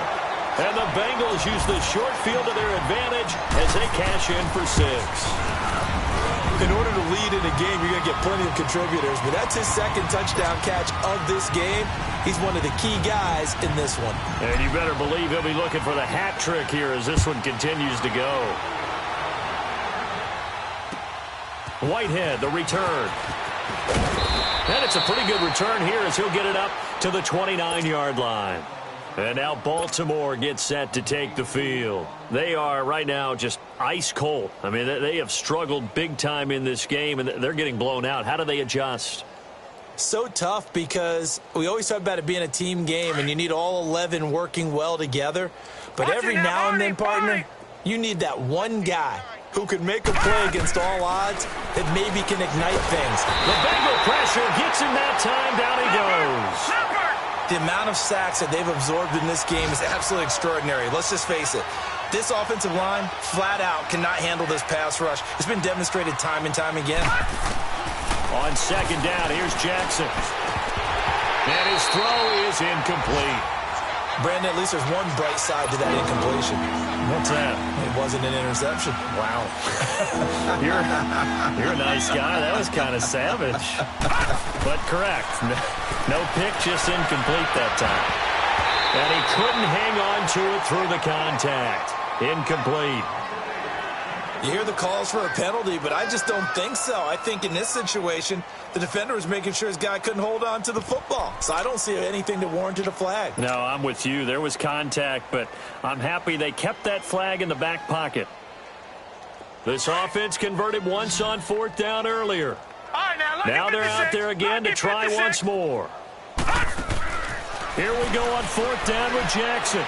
And the Bengals use the short field to their advantage as they cash in for 6. In order to lead in a game, you're going to get plenty of contributors, but that's his second touchdown catch of this game. He's one of the key guys in this one. And you better believe he'll be looking for the hat trick here as this one continues to go. Whitehead, the return. And it's a pretty good return here as he'll get it up to the 29-yard line. And now Baltimore gets set to take the field. They are right now just ice cold. I mean, they have struggled big time in this game, and they're getting blown out. How do they adjust? So tough because we always talk about it being a team game, and you need all 11 working well together. But every now and then, partner, you need that one guy who can make a play against all odds that maybe can ignite things. The Bengal pressure gets him that time. Down he goes. The amount of sacks that they've absorbed in this game is absolutely extraordinary. Let's just face it. This offensive line, flat out, cannot handle this pass rush. It's been demonstrated time and time again. On second down, here's Jackson. And his throw is incomplete. Brandon, at least there's one bright side to that incompletion. What's that? It wasn't an interception. Wow. You're a nice guy. That was kind of savage. But correct. No pick, just incomplete that time. And he couldn't hang on to it through the contact. Incomplete. You hear the calls for a penalty, but I just don't think so. I think in this situation, the defender was making sure his guy couldn't hold on to the football. So I don't see anything that warranted a flag. No, I'm with you. There was contact, but I'm happy they kept that flag in the back pocket. This offense converted once on fourth down earlier. Now they're out there again to try once more. Here we go on fourth down with Jackson.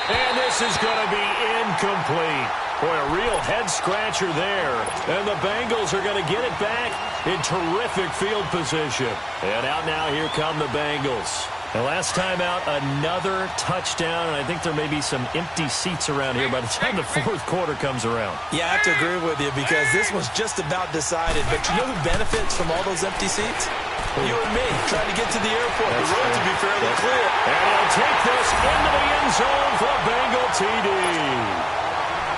And this is going to be incomplete. Boy, a real head-scratcher there. And the Bengals are going to get it back in terrific field position. And out now, here come the Bengals. And last time out, another touchdown. And I think there may be some empty seats around here by the time the fourth quarter comes around. Yeah, I have to agree with you because this was just about decided. But you know who benefits from all those empty seats? You and me, trying to get to the airport. The road to be fairly clear. And he'll take this into the end zone for a Bengal TD.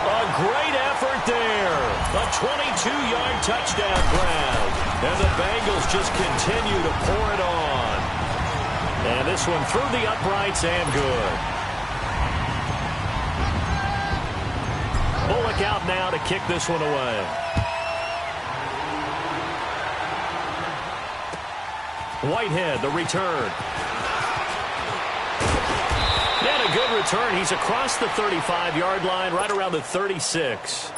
A great effort there. A 22-yard touchdown grab. And the Bengals just continue to pour it on. And this one through the uprights and good. Bullock out now to kick this one away. Whitehead, the return. And a good return. He's across the 35-yard line, right around the 36.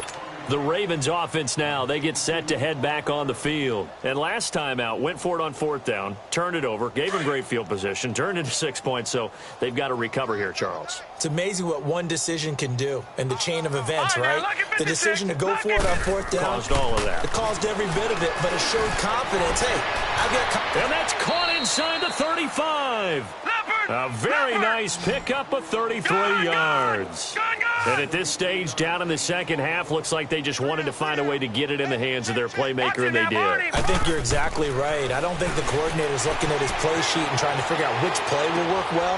The Ravens offense now, they get set to head back on the field. And last time out, went for it on fourth down, turned it over, gave him great field position, turned into 6 points, so they've got to recover here, Charles. It's amazing what one decision can do in the chain of events, right? The decision to go for it on fourth down. Caused all of that. It caused every bit of it, but it showed confidence. Hey, I've got... And that's caught inside the 35. A very nice pickup of 33 yards. And at this stage, down in the second half, looks like they just wanted to find a way to get it in the hands of their playmaker, and they did. I think you're exactly right. I don't think the coordinator's looking at his play sheet and trying to figure out which play will work well.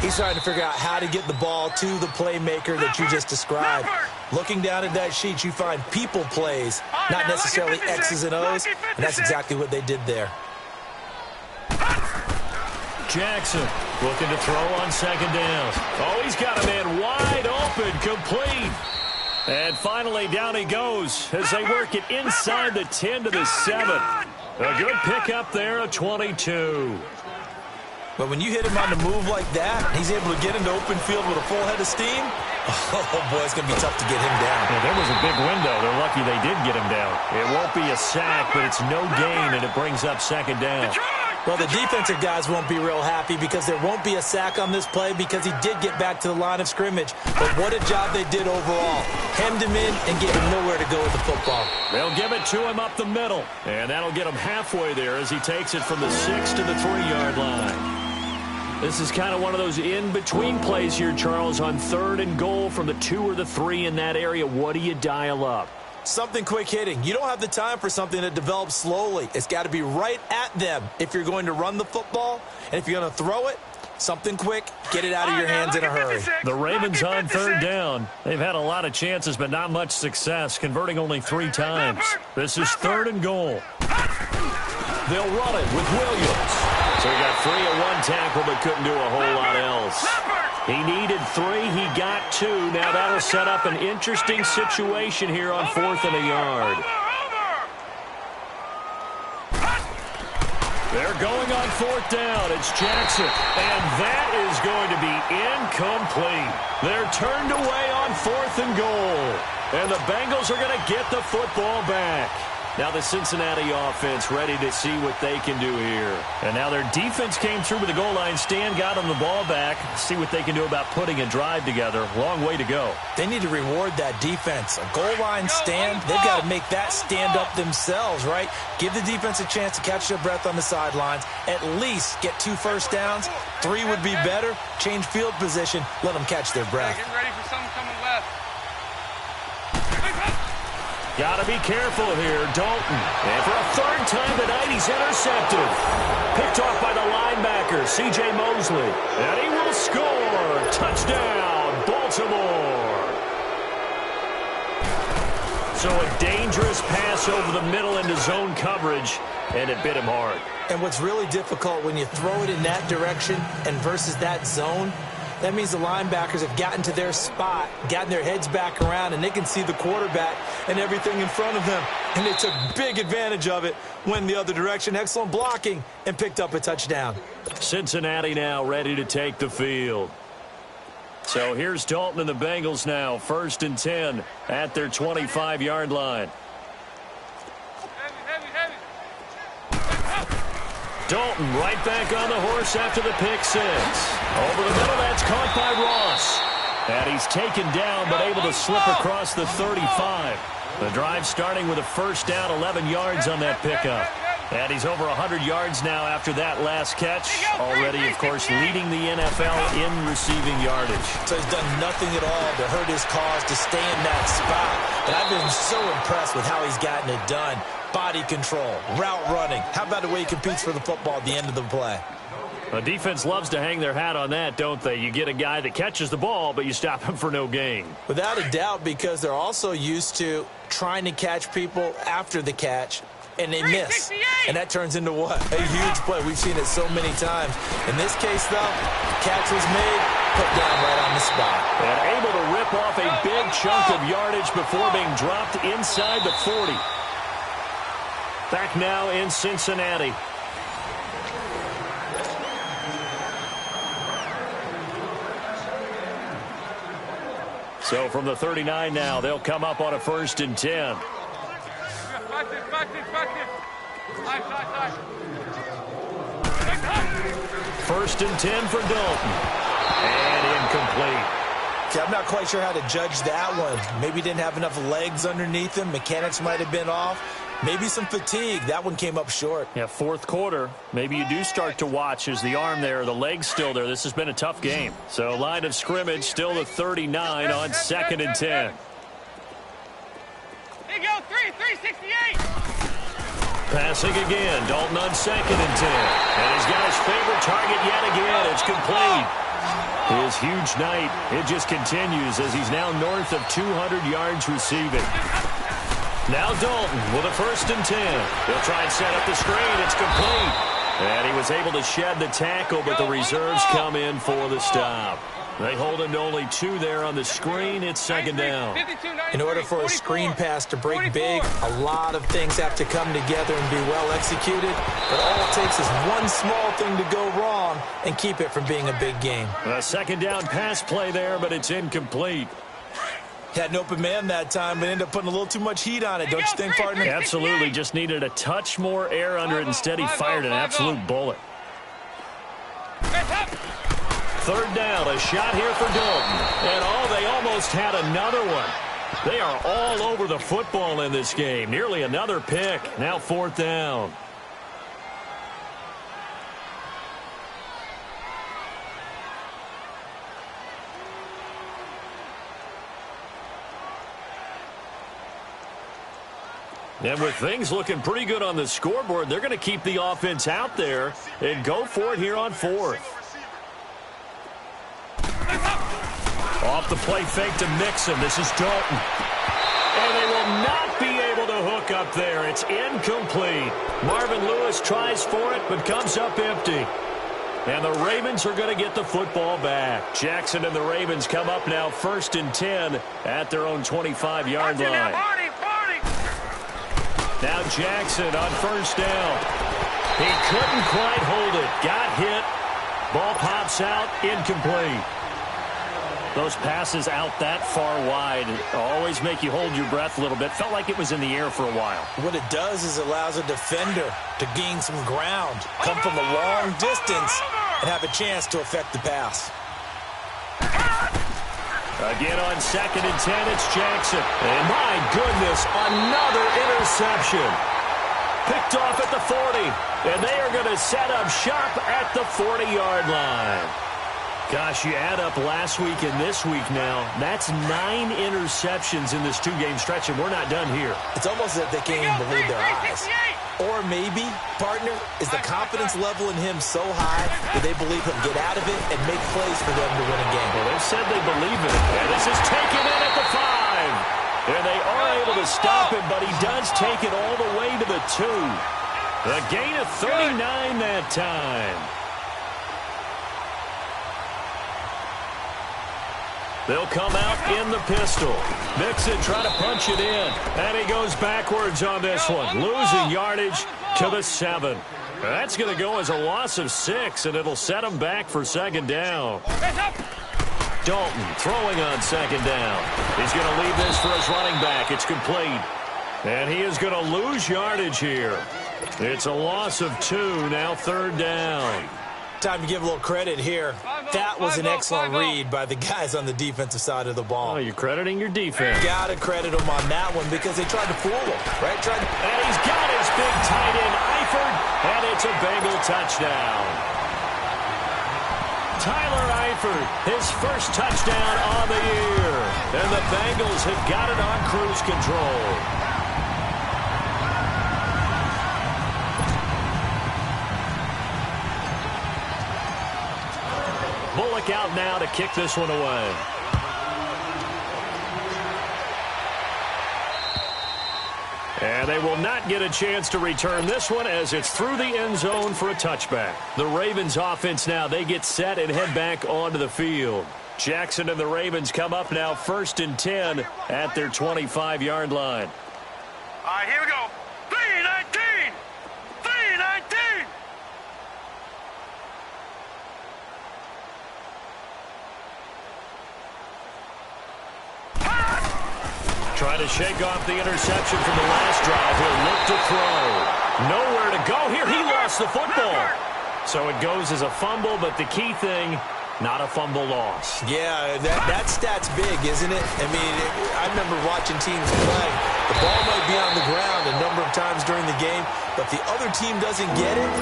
He's trying to figure out how to get the ball to the playmaker that you just described. Looking down at that sheet, you find people plays, not necessarily X's and O's, and that's exactly what they did there. Jackson looking to throw on second down. Oh, he's got a man wide open, complete. And finally, down he goes as they work it inside the 10 to the 7. A good pickup there of 22. But when you hit him on the move like that, he's able to get into open field with a full head of steam. Oh, boy, it's going to be tough to get him down. Yeah, there was a big window. They're lucky they did get him down. It won't be a sack, but it's no gain, and it brings up second down. Well, the defensive guys won't be real happy because there won't be a sack on this play because he did get back to the line of scrimmage. But what a job they did overall. Hemmed him in and gave him nowhere to go with the football. They'll give it to him up the middle. And that'll get him halfway there as he takes it from the 6 to the 3-yard line. This is kind of one of those in-between plays here, Charles, on third and goal from the 2 or the 3 in that area. What do you dial up? Something quick hitting. You don't have the time for something that develops slowly. It's got to be right at them if you're going to run the football. And if you're going to throw it, something quick, get it out of your hands in a hurry. The Ravens on third down. They've had a lot of chances, but not much success, converting only 3 times. This is third and goal. They'll run it with Williams. So he got 3 at one tackle, but couldn't do a whole lot else. He needed 3. He got 2. Now that'll set up an interesting situation here on 4th and a yard. They're going on 4th down. It's Jackson. And that is going to be incomplete. They're turned away on 4th and goal. And the Bengals are going to get the football back. Now the Cincinnati offense ready to see what they can do here. And now their defense came through with a goal line stand, got them the ball back. See what they can do about putting a drive together. Long way to go. They need to reward that defense. A goal line stand, they've got to make that stand up themselves, right? Give the defense a chance to catch their breath on the sidelines. At least get 2 first downs. 3 would be better. Change field position. Let them catch their breath. Get ready for someone coming left. Got to be careful here, Dalton. And for a 3rd time tonight, he's intercepted. Picked off by the linebacker, C.J. Mosley. And he will score. Touchdown, Baltimore. So a dangerous pass over the middle into zone coverage, and it bit him hard. And what's really difficult when you throw it in that direction and versus that zone, that means the linebackers have gotten to their spot, gotten their heads back around, and they can see the quarterback and everything in front of them. And they took big advantage of it, went the other direction. Excellent blocking, and picked up a touchdown. Cincinnati now ready to take the field. So here's Dalton and the Bengals now, 1st and 10 at their 25-yard line. Dalton right back on the horse after the pick 6. Over the middle, that's caught by Ross. And he's taken down, but able to slip across the 35. The drive starting with a 1st down, 11 yards on that pickup. And he's over 100 yards now after that last catch. Already, of course, leading the NFL in receiving yardage. So he's done nothing at all to hurt his cause to stay in that spot. But I've been so impressed with how he's gotten it done. Body control, route running. How about the way he competes for the football at the end of the play? The defense loves to hang their hat on that, don't they? You get a guy that catches the ball, but you stop him for no gain. Without a doubt, because they're also used to trying to catch people after the catch, and they miss. And that turns into what? A huge play. We've seen it so many times. In this case, though, catch was made, put down right on the spot. And able to rip off a big chunk of yardage before being dropped inside the 40. Back now in Cincinnati. So from the 39 now, they'll come up on a 1st and 10. First and 10 for Dalton. And incomplete. Okay, I'm not quite sure how to judge that one. Maybe didn't have enough legs underneath him. Mechanics might have been off. Maybe some fatigue. That one came up short. Yeah, 4th quarter. Maybe you do start to watch as the arm there, the leg's still there. This has been a tough game. So line of scrimmage still the 39 on 2nd and 10. Here you go, 368. Passing again. Dalton on 2nd and 10. And he's got his favorite target yet again. It's complete. His huge night, it just continues as he's now north of 200 yards receiving. Now Dalton with a 1st and 10. He'll try and set up the screen. It's complete. And he was able to shed the tackle, but the reserves come in for the stop. They hold him to only 2 there on the screen. It's 2nd down. In order for a screen pass to break big, a lot of things have to come together and be well executed. But all it takes is one small thing to go wrong and keep it from being a big game. A 2nd down pass play there, but it's incomplete. Had an open man that time, but ended up putting a little too much heat on it, don't you think, partner? Absolutely. Just needed a touch more air under it. Instead, he fired an absolute bullet. 3rd down, a shot here for Dalton. And, they almost had another one. They are all over the football in this game. Nearly another pick. Now 4th down. And with things looking pretty good on the scoreboard, they're going to keep the offense out there and go for it here on 4th. Off the play fake to Mixon. This is Dalton. And they will not be able to hook up there. It's incomplete. Marvin Lewis tries for it, but comes up empty. And the Ravens are going to get the football back. Jackson and the Ravens come up now 1st and 10 at their own 25-yard line. Now Jackson on 1st down. He couldn't quite hold it. Got hit. Ball pops out. Incomplete. Those passes out that far wide always make you hold your breath a little bit. Felt like it was in the air for a while. What it does is allows a defender to gain some ground, come from a long distance, and have a chance to affect the pass. Again on 2nd and 10, it's Jackson. And my goodness, another interception. Picked off at the 40. And they are going to set up shop at the 40-yard line. Gosh, you add up last week and this week now. That's 9 interceptions in this 2-game stretch, and we're not done here. It's almost as if they can't even believe their eyes. Or maybe, partner, is the confidence level in him so high that they believe he'll get out of it and make plays for them to win a game. Well, they've said they believe in it. And this is taken in at the 5. And they are able to stop him, but he does take it all the way to the 2. A gain of 39 that time. They'll come out in the pistol. Mixon trying to punch it in. And he goes backwards on this one. Losing yardage to the 7. That's going to go as a loss of 6, and it'll set him back for 2nd down. Dalton throwing on 2nd down. He's going to leave this for his running back. It's complete. And he is going to lose yardage here. It's a loss of 2, now 3rd down. Time to give a little credit here. That was an excellent read by the guys on the defensive side of the ball. Oh, you're crediting your defense. Got to credit them on that one because they tried to fool him, right? And he's got his big tight end, Eifert, and it's a Bengal touchdown. Tyler Eifert, his first touchdown on the year. And the Bengals have got it on cruise control. Bullock out now to kick this one away. And they will not get a chance to return this one as it's through the end zone for a touchback. The Ravens offense now, they get set and head back onto the field. Jackson and the Ravens come up now 1st and 10 at their 25-yard line. All right, here we go. 3-19. 3-19. Trying to shake off the interception from the last drive. He'll look to throw. Nowhere to go here. He lost the football. So it goes as a fumble, but the key thing, not a fumble loss. Yeah, that stat's big, isn't it? I mean, I remember watching teams play. The ball might be on the ground a number of times during the game, but if the other team doesn't get it,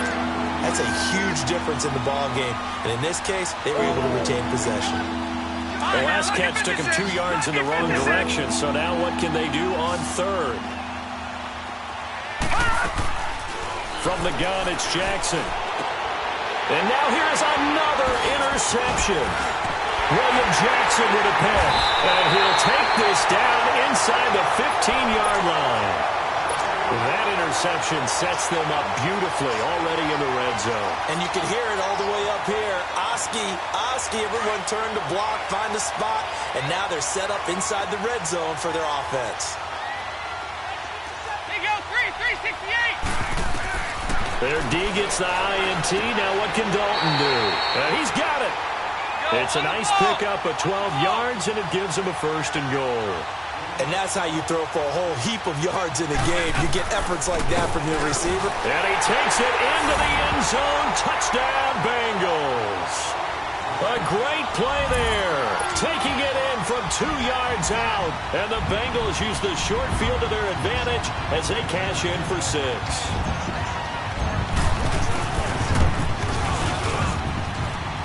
that's a huge difference in the ball game. And in this case, they were able to retain possession. The last catch took him 2 yards in the wrong direction, so now what can they do on 3rd? From the gun, it's Jackson. And now here's another interception. William Jackson with a pick. And he'll take this down inside the 15-yard line. That interception sets them up beautifully already in the red zone. And you can hear it all the way up here. Oski, everyone turned to block, find a spot, and now they're set up inside the red zone for their offense. They go 368. Their D gets the INT. Now what can Dalton do? He's got it. It's a nice pickup of 12 yards, and it gives him a 1st and goal. And that's how you throw for a whole heap of yards in a game. You get efforts like that from your receiver. And he takes it into the end zone. Touchdown, Bengals. A great play there. Taking it in from 2 yards out. And the Bengals use the short field to their advantage as they cash in for 6.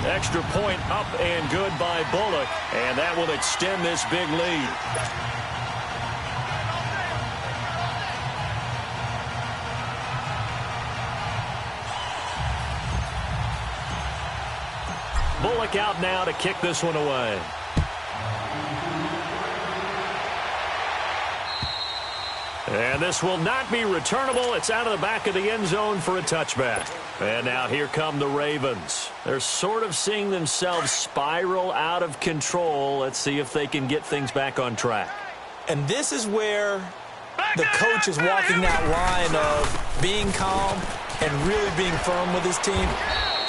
Extra point up and good by Bullock. And that will extend this big lead. Bullock out now to kick this one away. And this will not be returnable. It's out of the back of the end zone for a touchback. And now here come the Ravens. They're sort of seeing themselves spiral out of control. Let's see if they can get things back on track. And this is where the coach is walking that line of being calm and really being firm with his team.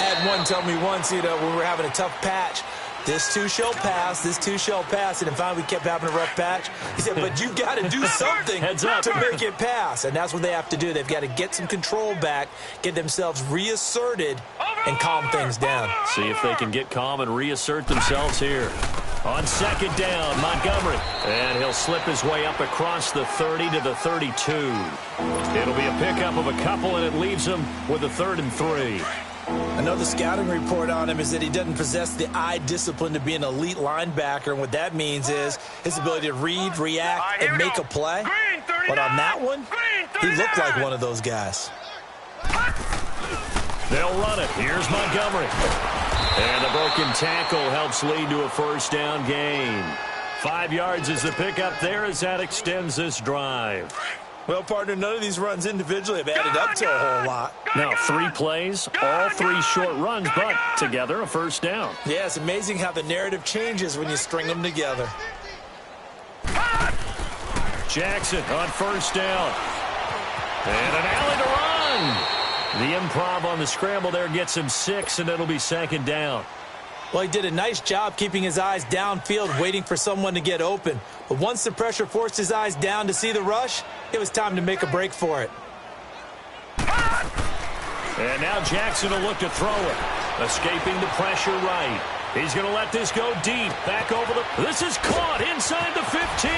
I had one tell me once, when we were having a tough patch, This too shall pass. This too shall pass. And finally, we kept having a rough patch. He said, but you've got to do something to make it pass. And that's what they have to do. They've got to get some control back, get themselves reasserted, and calm things down. See if they can get calm and reassert themselves here. On second down, Montgomery. And he'll slip his way up across the 30 to the 32. It'll be a pickup of a couple, and it leaves him with a 3rd and 3. Another scouting report on him is that he doesn't possess the eye discipline to be an elite linebacker. And what that means is his ability to read, react, and make a play. But on that one, he looked like one of those guys. They'll run it. Here's Montgomery. And the broken tackle helps lead to a 1st down gain. 5 yards is the pickup there as that extends this drive. Well, partner, none of these runs individually have added up to a whole lot. Now, 3 plays, all 3 short runs, but together a 1st down. Yeah, it's amazing how the narrative changes when you string them together. Jackson on 1st down. And an alley to run. The improv on the scramble there gets him 6, and it'll be 2nd down. Well, he did a nice job keeping his eyes downfield, waiting for someone to get open. But once the pressure forced his eyes down to see the rush, it was time to make a break for it. And now Jackson will look to throw it. Escaping the pressure right. He's going to let this go deep. Back over the... This is caught inside the 15.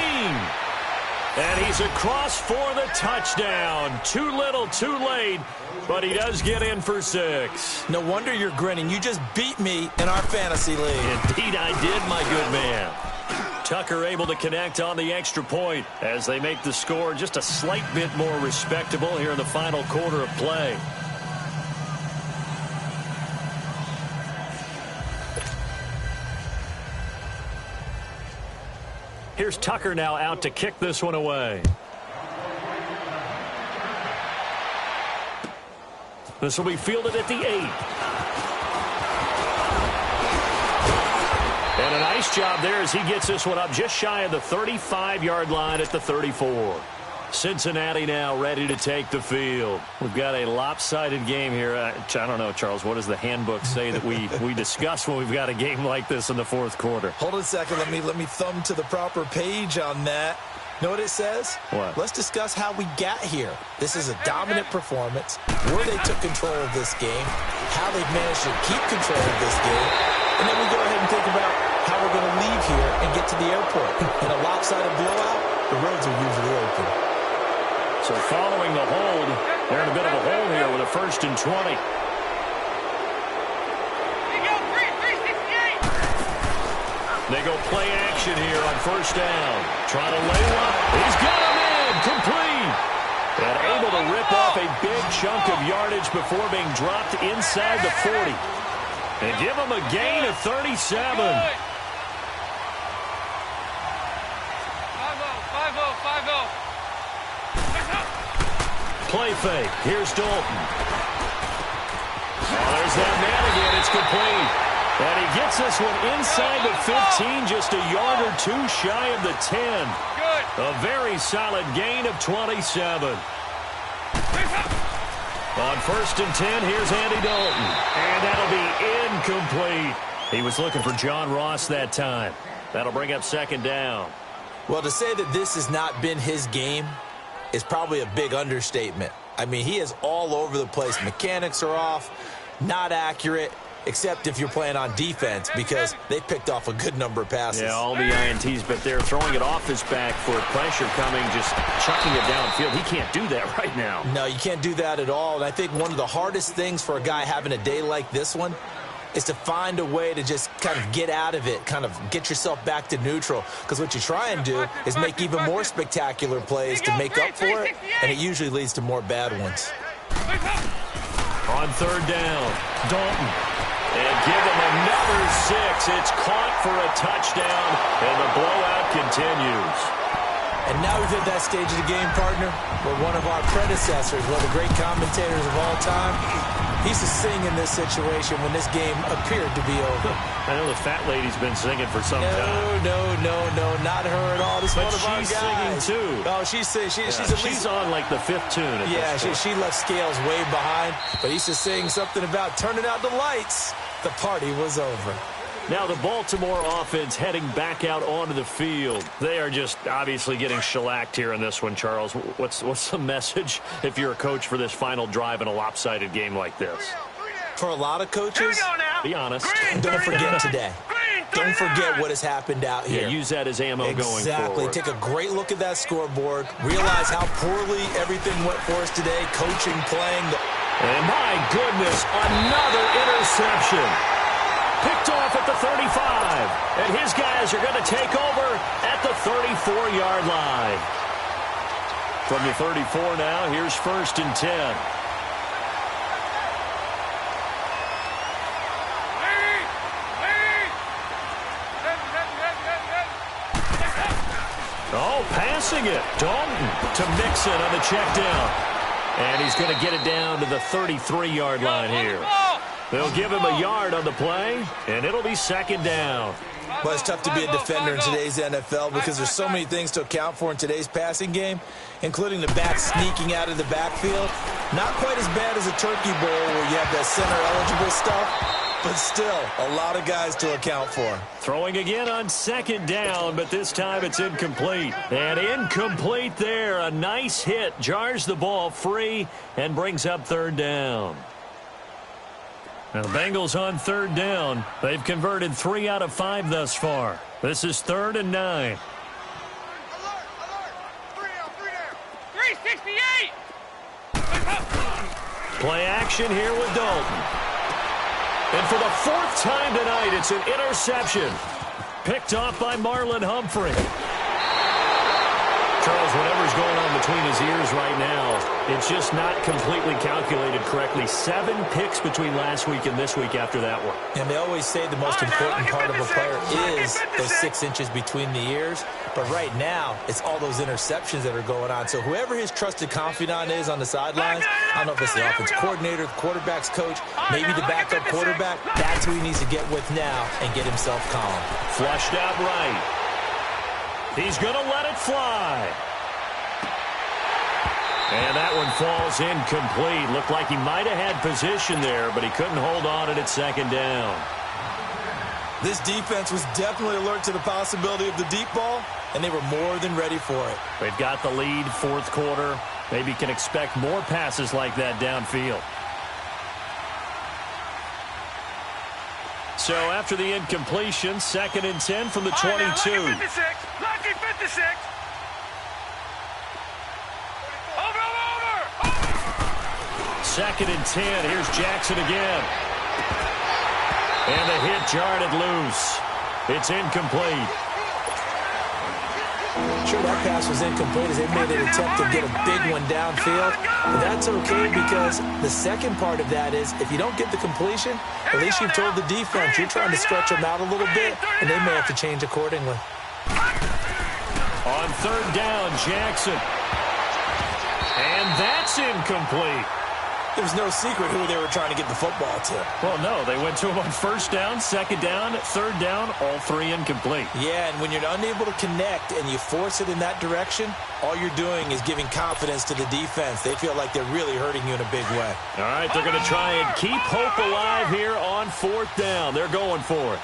And he's across for the touchdown. Too little, too late. But he does get in for 6. No wonder you're grinning. You just beat me in our fantasy league. Indeed I did, my good man. Tucker able to connect on the extra point as they make the score just a slight bit more respectable here in the final quarter of play. Here's Tucker now out to kick this one away. This will be fielded at the 8. And a nice job there as he gets this one up just shy of the 35-yard line at the 34. Cincinnati now ready to take the field. We've got a lopsided game here. I don't know, Charles, what does the handbook say that we discuss when we've got a game like this in the 4th quarter? Hold on a second. Let me thumb to the proper page on that. Know what it says? What? Let's discuss how we got here. This is a dominant performance, where they took control of this game, how they've managed to keep control of this game, and then we go ahead and think about how we're going to leave here and get to the airport. In a lopsided blowout, the roads are usually open. So following the hold, they're in a bit of a hole here with a 1st and 20. They go play action here on 1st down. Trying to lay one. He's got him in. Complete. And able to rip off a big chunk of yardage before being dropped inside the 40. And give him a gain of 37. 5-0. Play fake. Here's Dalton. Oh, there's that man again. It's complete. And he gets this one inside the 15, just a yard or 2 shy of the 10. Good. A very solid gain of 27. On 1st and 10, here's Andy Dalton. And that'll be incomplete. He was looking for John Ross that time. That'll bring up 2nd down. Well, to say that this has not been his game is probably a big understatement. I mean, he is all over the place. Mechanics are off, not accurate, except if you're playing on defense, because they picked off a good number of passes. Yeah, all the INTs, but they're throwing it off his back for pressure coming, just chucking it downfield. He can't do that right now. No, you can't do that at all. And I think one of the hardest things for a guy having a day like this one is to find a way to just kind of get out of it, kind of get yourself back to neutral. Because what you try and do is make even more spectacular plays to make up for it, and it usually leads to more bad ones. On 3rd down, Dalton. And give him another 6. It's caught for a touchdown, and the blowout continues. And now we've hit that stage of the game, partner, where one of our predecessors, one of the great commentators of all time, he used to sing in this situation when this game appeared to be over. I know the fat lady's been singing for some time. No, not her at all. This is one of our guys. She's singing too. Oh, she's on like the 5th tune. Yeah, she left Scales way behind, but he used to sing something about turning out the lights. The party was over. Now the Baltimore offense heading back out onto the field. They are just obviously getting shellacked here in this one, Charles. What's the message if you're a coach for this final drive in a lopsided game like this? For a lot of coaches, be honest. Don't forget today. Don't forget what has happened out here. Yeah, use that as ammo going forward. Exactly. Take a great look at that scoreboard. Realize how poorly everything went for us today. Coaching, playing. And my goodness, another interception. Picked off at the 35. And his guys are going to take over at the 34-yard line. From the 34 now, here's 1st and 10. Oh, passing it. Dalton to Mixon on the check down. And he's going to get it down to the 33-yard line here. They'll give him a yard on the play, and it'll be 2nd down. Well, it's tough to be a defender in today's NFL because there's so many things to account for in today's passing game, including the back sneaking out of the backfield. Not quite as bad as a turkey bowl where you have that center-eligible stuff. But still, a lot of guys to account for. Throwing again on 2nd down, but this time it's incomplete. And incomplete there. A nice hit. Jars the ball free and brings up 3rd down. Now the Bengals on 3rd down. They've converted 3 out of 5 thus far. This is 3rd and 9. Alert! 368! Play action here with Dalton. And for the 4th time tonight, it's an interception. Picked off by Marlon Humphrey. Charles, whatever's going on between his ears right now, it's just not completely calculated correctly. 7 picks between last week and this week after that one. And they always say the most important part of a player is those 6 inches between the ears. But right now, it's all those interceptions that are going on. So whoever his trusted confidant is on the sidelines, I don't know if it's the offense coordinator, the quarterback's coach, maybe the backup quarterback, that's who he needs to get with now and get himself calm. Flushed out right. He's going to let it fly. And that one falls incomplete. Looked like he might have had position there, but he couldn't hold on at 2nd down. This defense was definitely alert to the possibility of the deep ball, and they were more than ready for it. They've got the lead, 4th quarter. Maybe can expect more passes like that downfield. So after the incompletion, 2nd and 10 from the 22. Lucky 56. Lucky 56. Over. 2nd and 10. Here's Jackson again. And the hit jarred it loose. It's incomplete. Sure, that pass was incomplete as they made an attempt to get a big one downfield. But that's okay because the second part of that is if you don't get the completion, at least you've told the defense you're trying to stretch them out a little bit, and they may have to change accordingly. On 3rd down, Jackson. And that's incomplete. There was no secret who they were trying to get the football to. Well, no, they went to him on 1st down, 2nd down, 3rd down, all 3 incomplete. Yeah, and when you're unable to connect and you force it in that direction, all you're doing is giving confidence to the defense. They feel like they're really hurting you in a big way. All right, they're going to try and keep hope alive here on 4th down. They're going for it.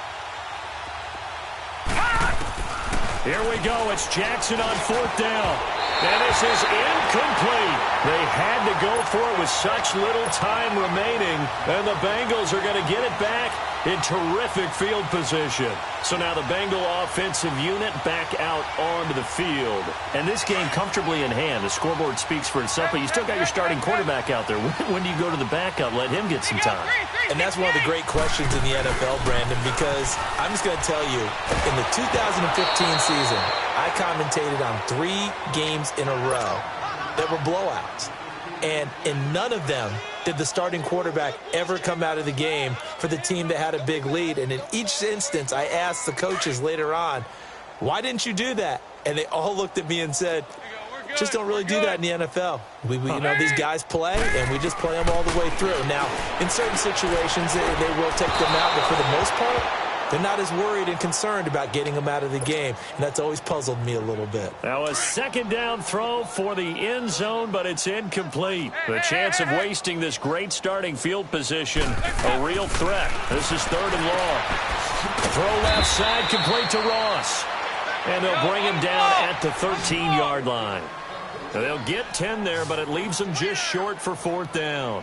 Here we go. It's Jackson on 4th down. And this is incomplete. They had to go for it with such little time remaining. And the Bengals are going to get it back in terrific field position. So now the Bengal offensive unit back out onto the field. And this game comfortably in hand. The scoreboard speaks for itself, but you still got your starting quarterback out there. When do you go to the backup? Let him get some time. And that's one of the great questions in the NFL, Brandon, because I'm just going to tell you, in the 2015 season, I commentated on 3 games in a row that were blowouts. And in none of them did the starting quarterback ever come out of the game for the team that had a big lead. And in each instance, I asked the coaches later on, why didn't you do that? And they all looked at me and said, just don't really do that in the NFL. We you know, these guys play, and we just play them all the way through. Now, in certain situations, they will take them out, but for the most part, They're not as worried and concerned about getting him out of the game, and that's always puzzled me a little bit. Now a second down throw for the end zone, but it's incomplete. The chance of wasting this great starting field position, a real threat. This is 3rd and long. Throw left side, complete to Ross. And they'll bring him down at the 13-yard line. They'll get 10 there, but it leaves them just short for 4th down.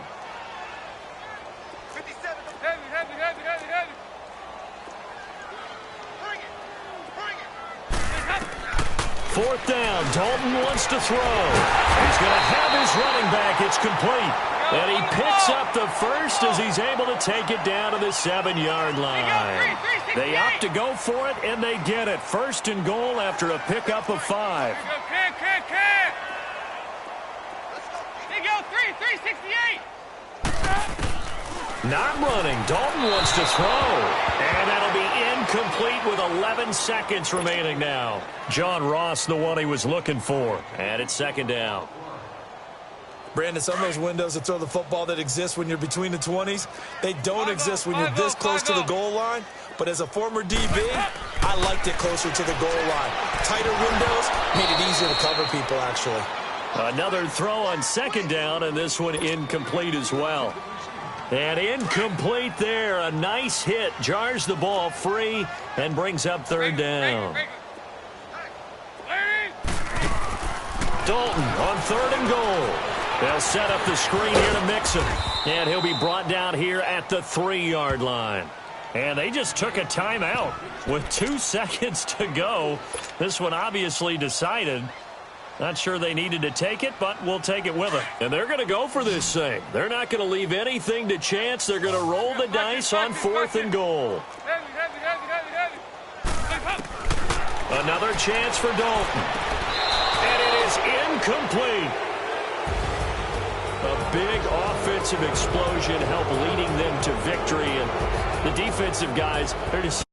4th down. Dalton wants to throw. He's going to have his running back. It's complete. And he picks up the first as he's able to take it down to the 7-yard line. They opt to go for it, and they get it. 1st and goal after a pickup of 5. They go 368. Not running. Dalton wants to throw. And that'll be incomplete with 11 seconds remaining now. John Ross, the one he was looking for. And it's 2nd down. Brandon, some of those windows to throw the football that exist when you're between the 20s, they don't exist when you're this close to the goal line. But as a former DB, I liked it closer to the goal line. Tighter windows made it easier to cover people, actually. Another throw on 2nd down, and this one incomplete as well. And incomplete there. A nice hit. Jars the ball free and brings up 3rd down. Dalton on 3rd and goal. They'll set up the screen here to mix him. And he'll be brought down here at the 3-yard line. And they just took a timeout with 2 seconds to go. This one obviously decided. Not sure they needed to take it, but we'll take it with them. And they're going to go for this thing. They're not going to leave anything to chance. They're going to roll the dice on 4th and goal. Another chance for Dalton. And it is incomplete. A big offensive explosion helped leading them to victory. And the defensive guys, they're just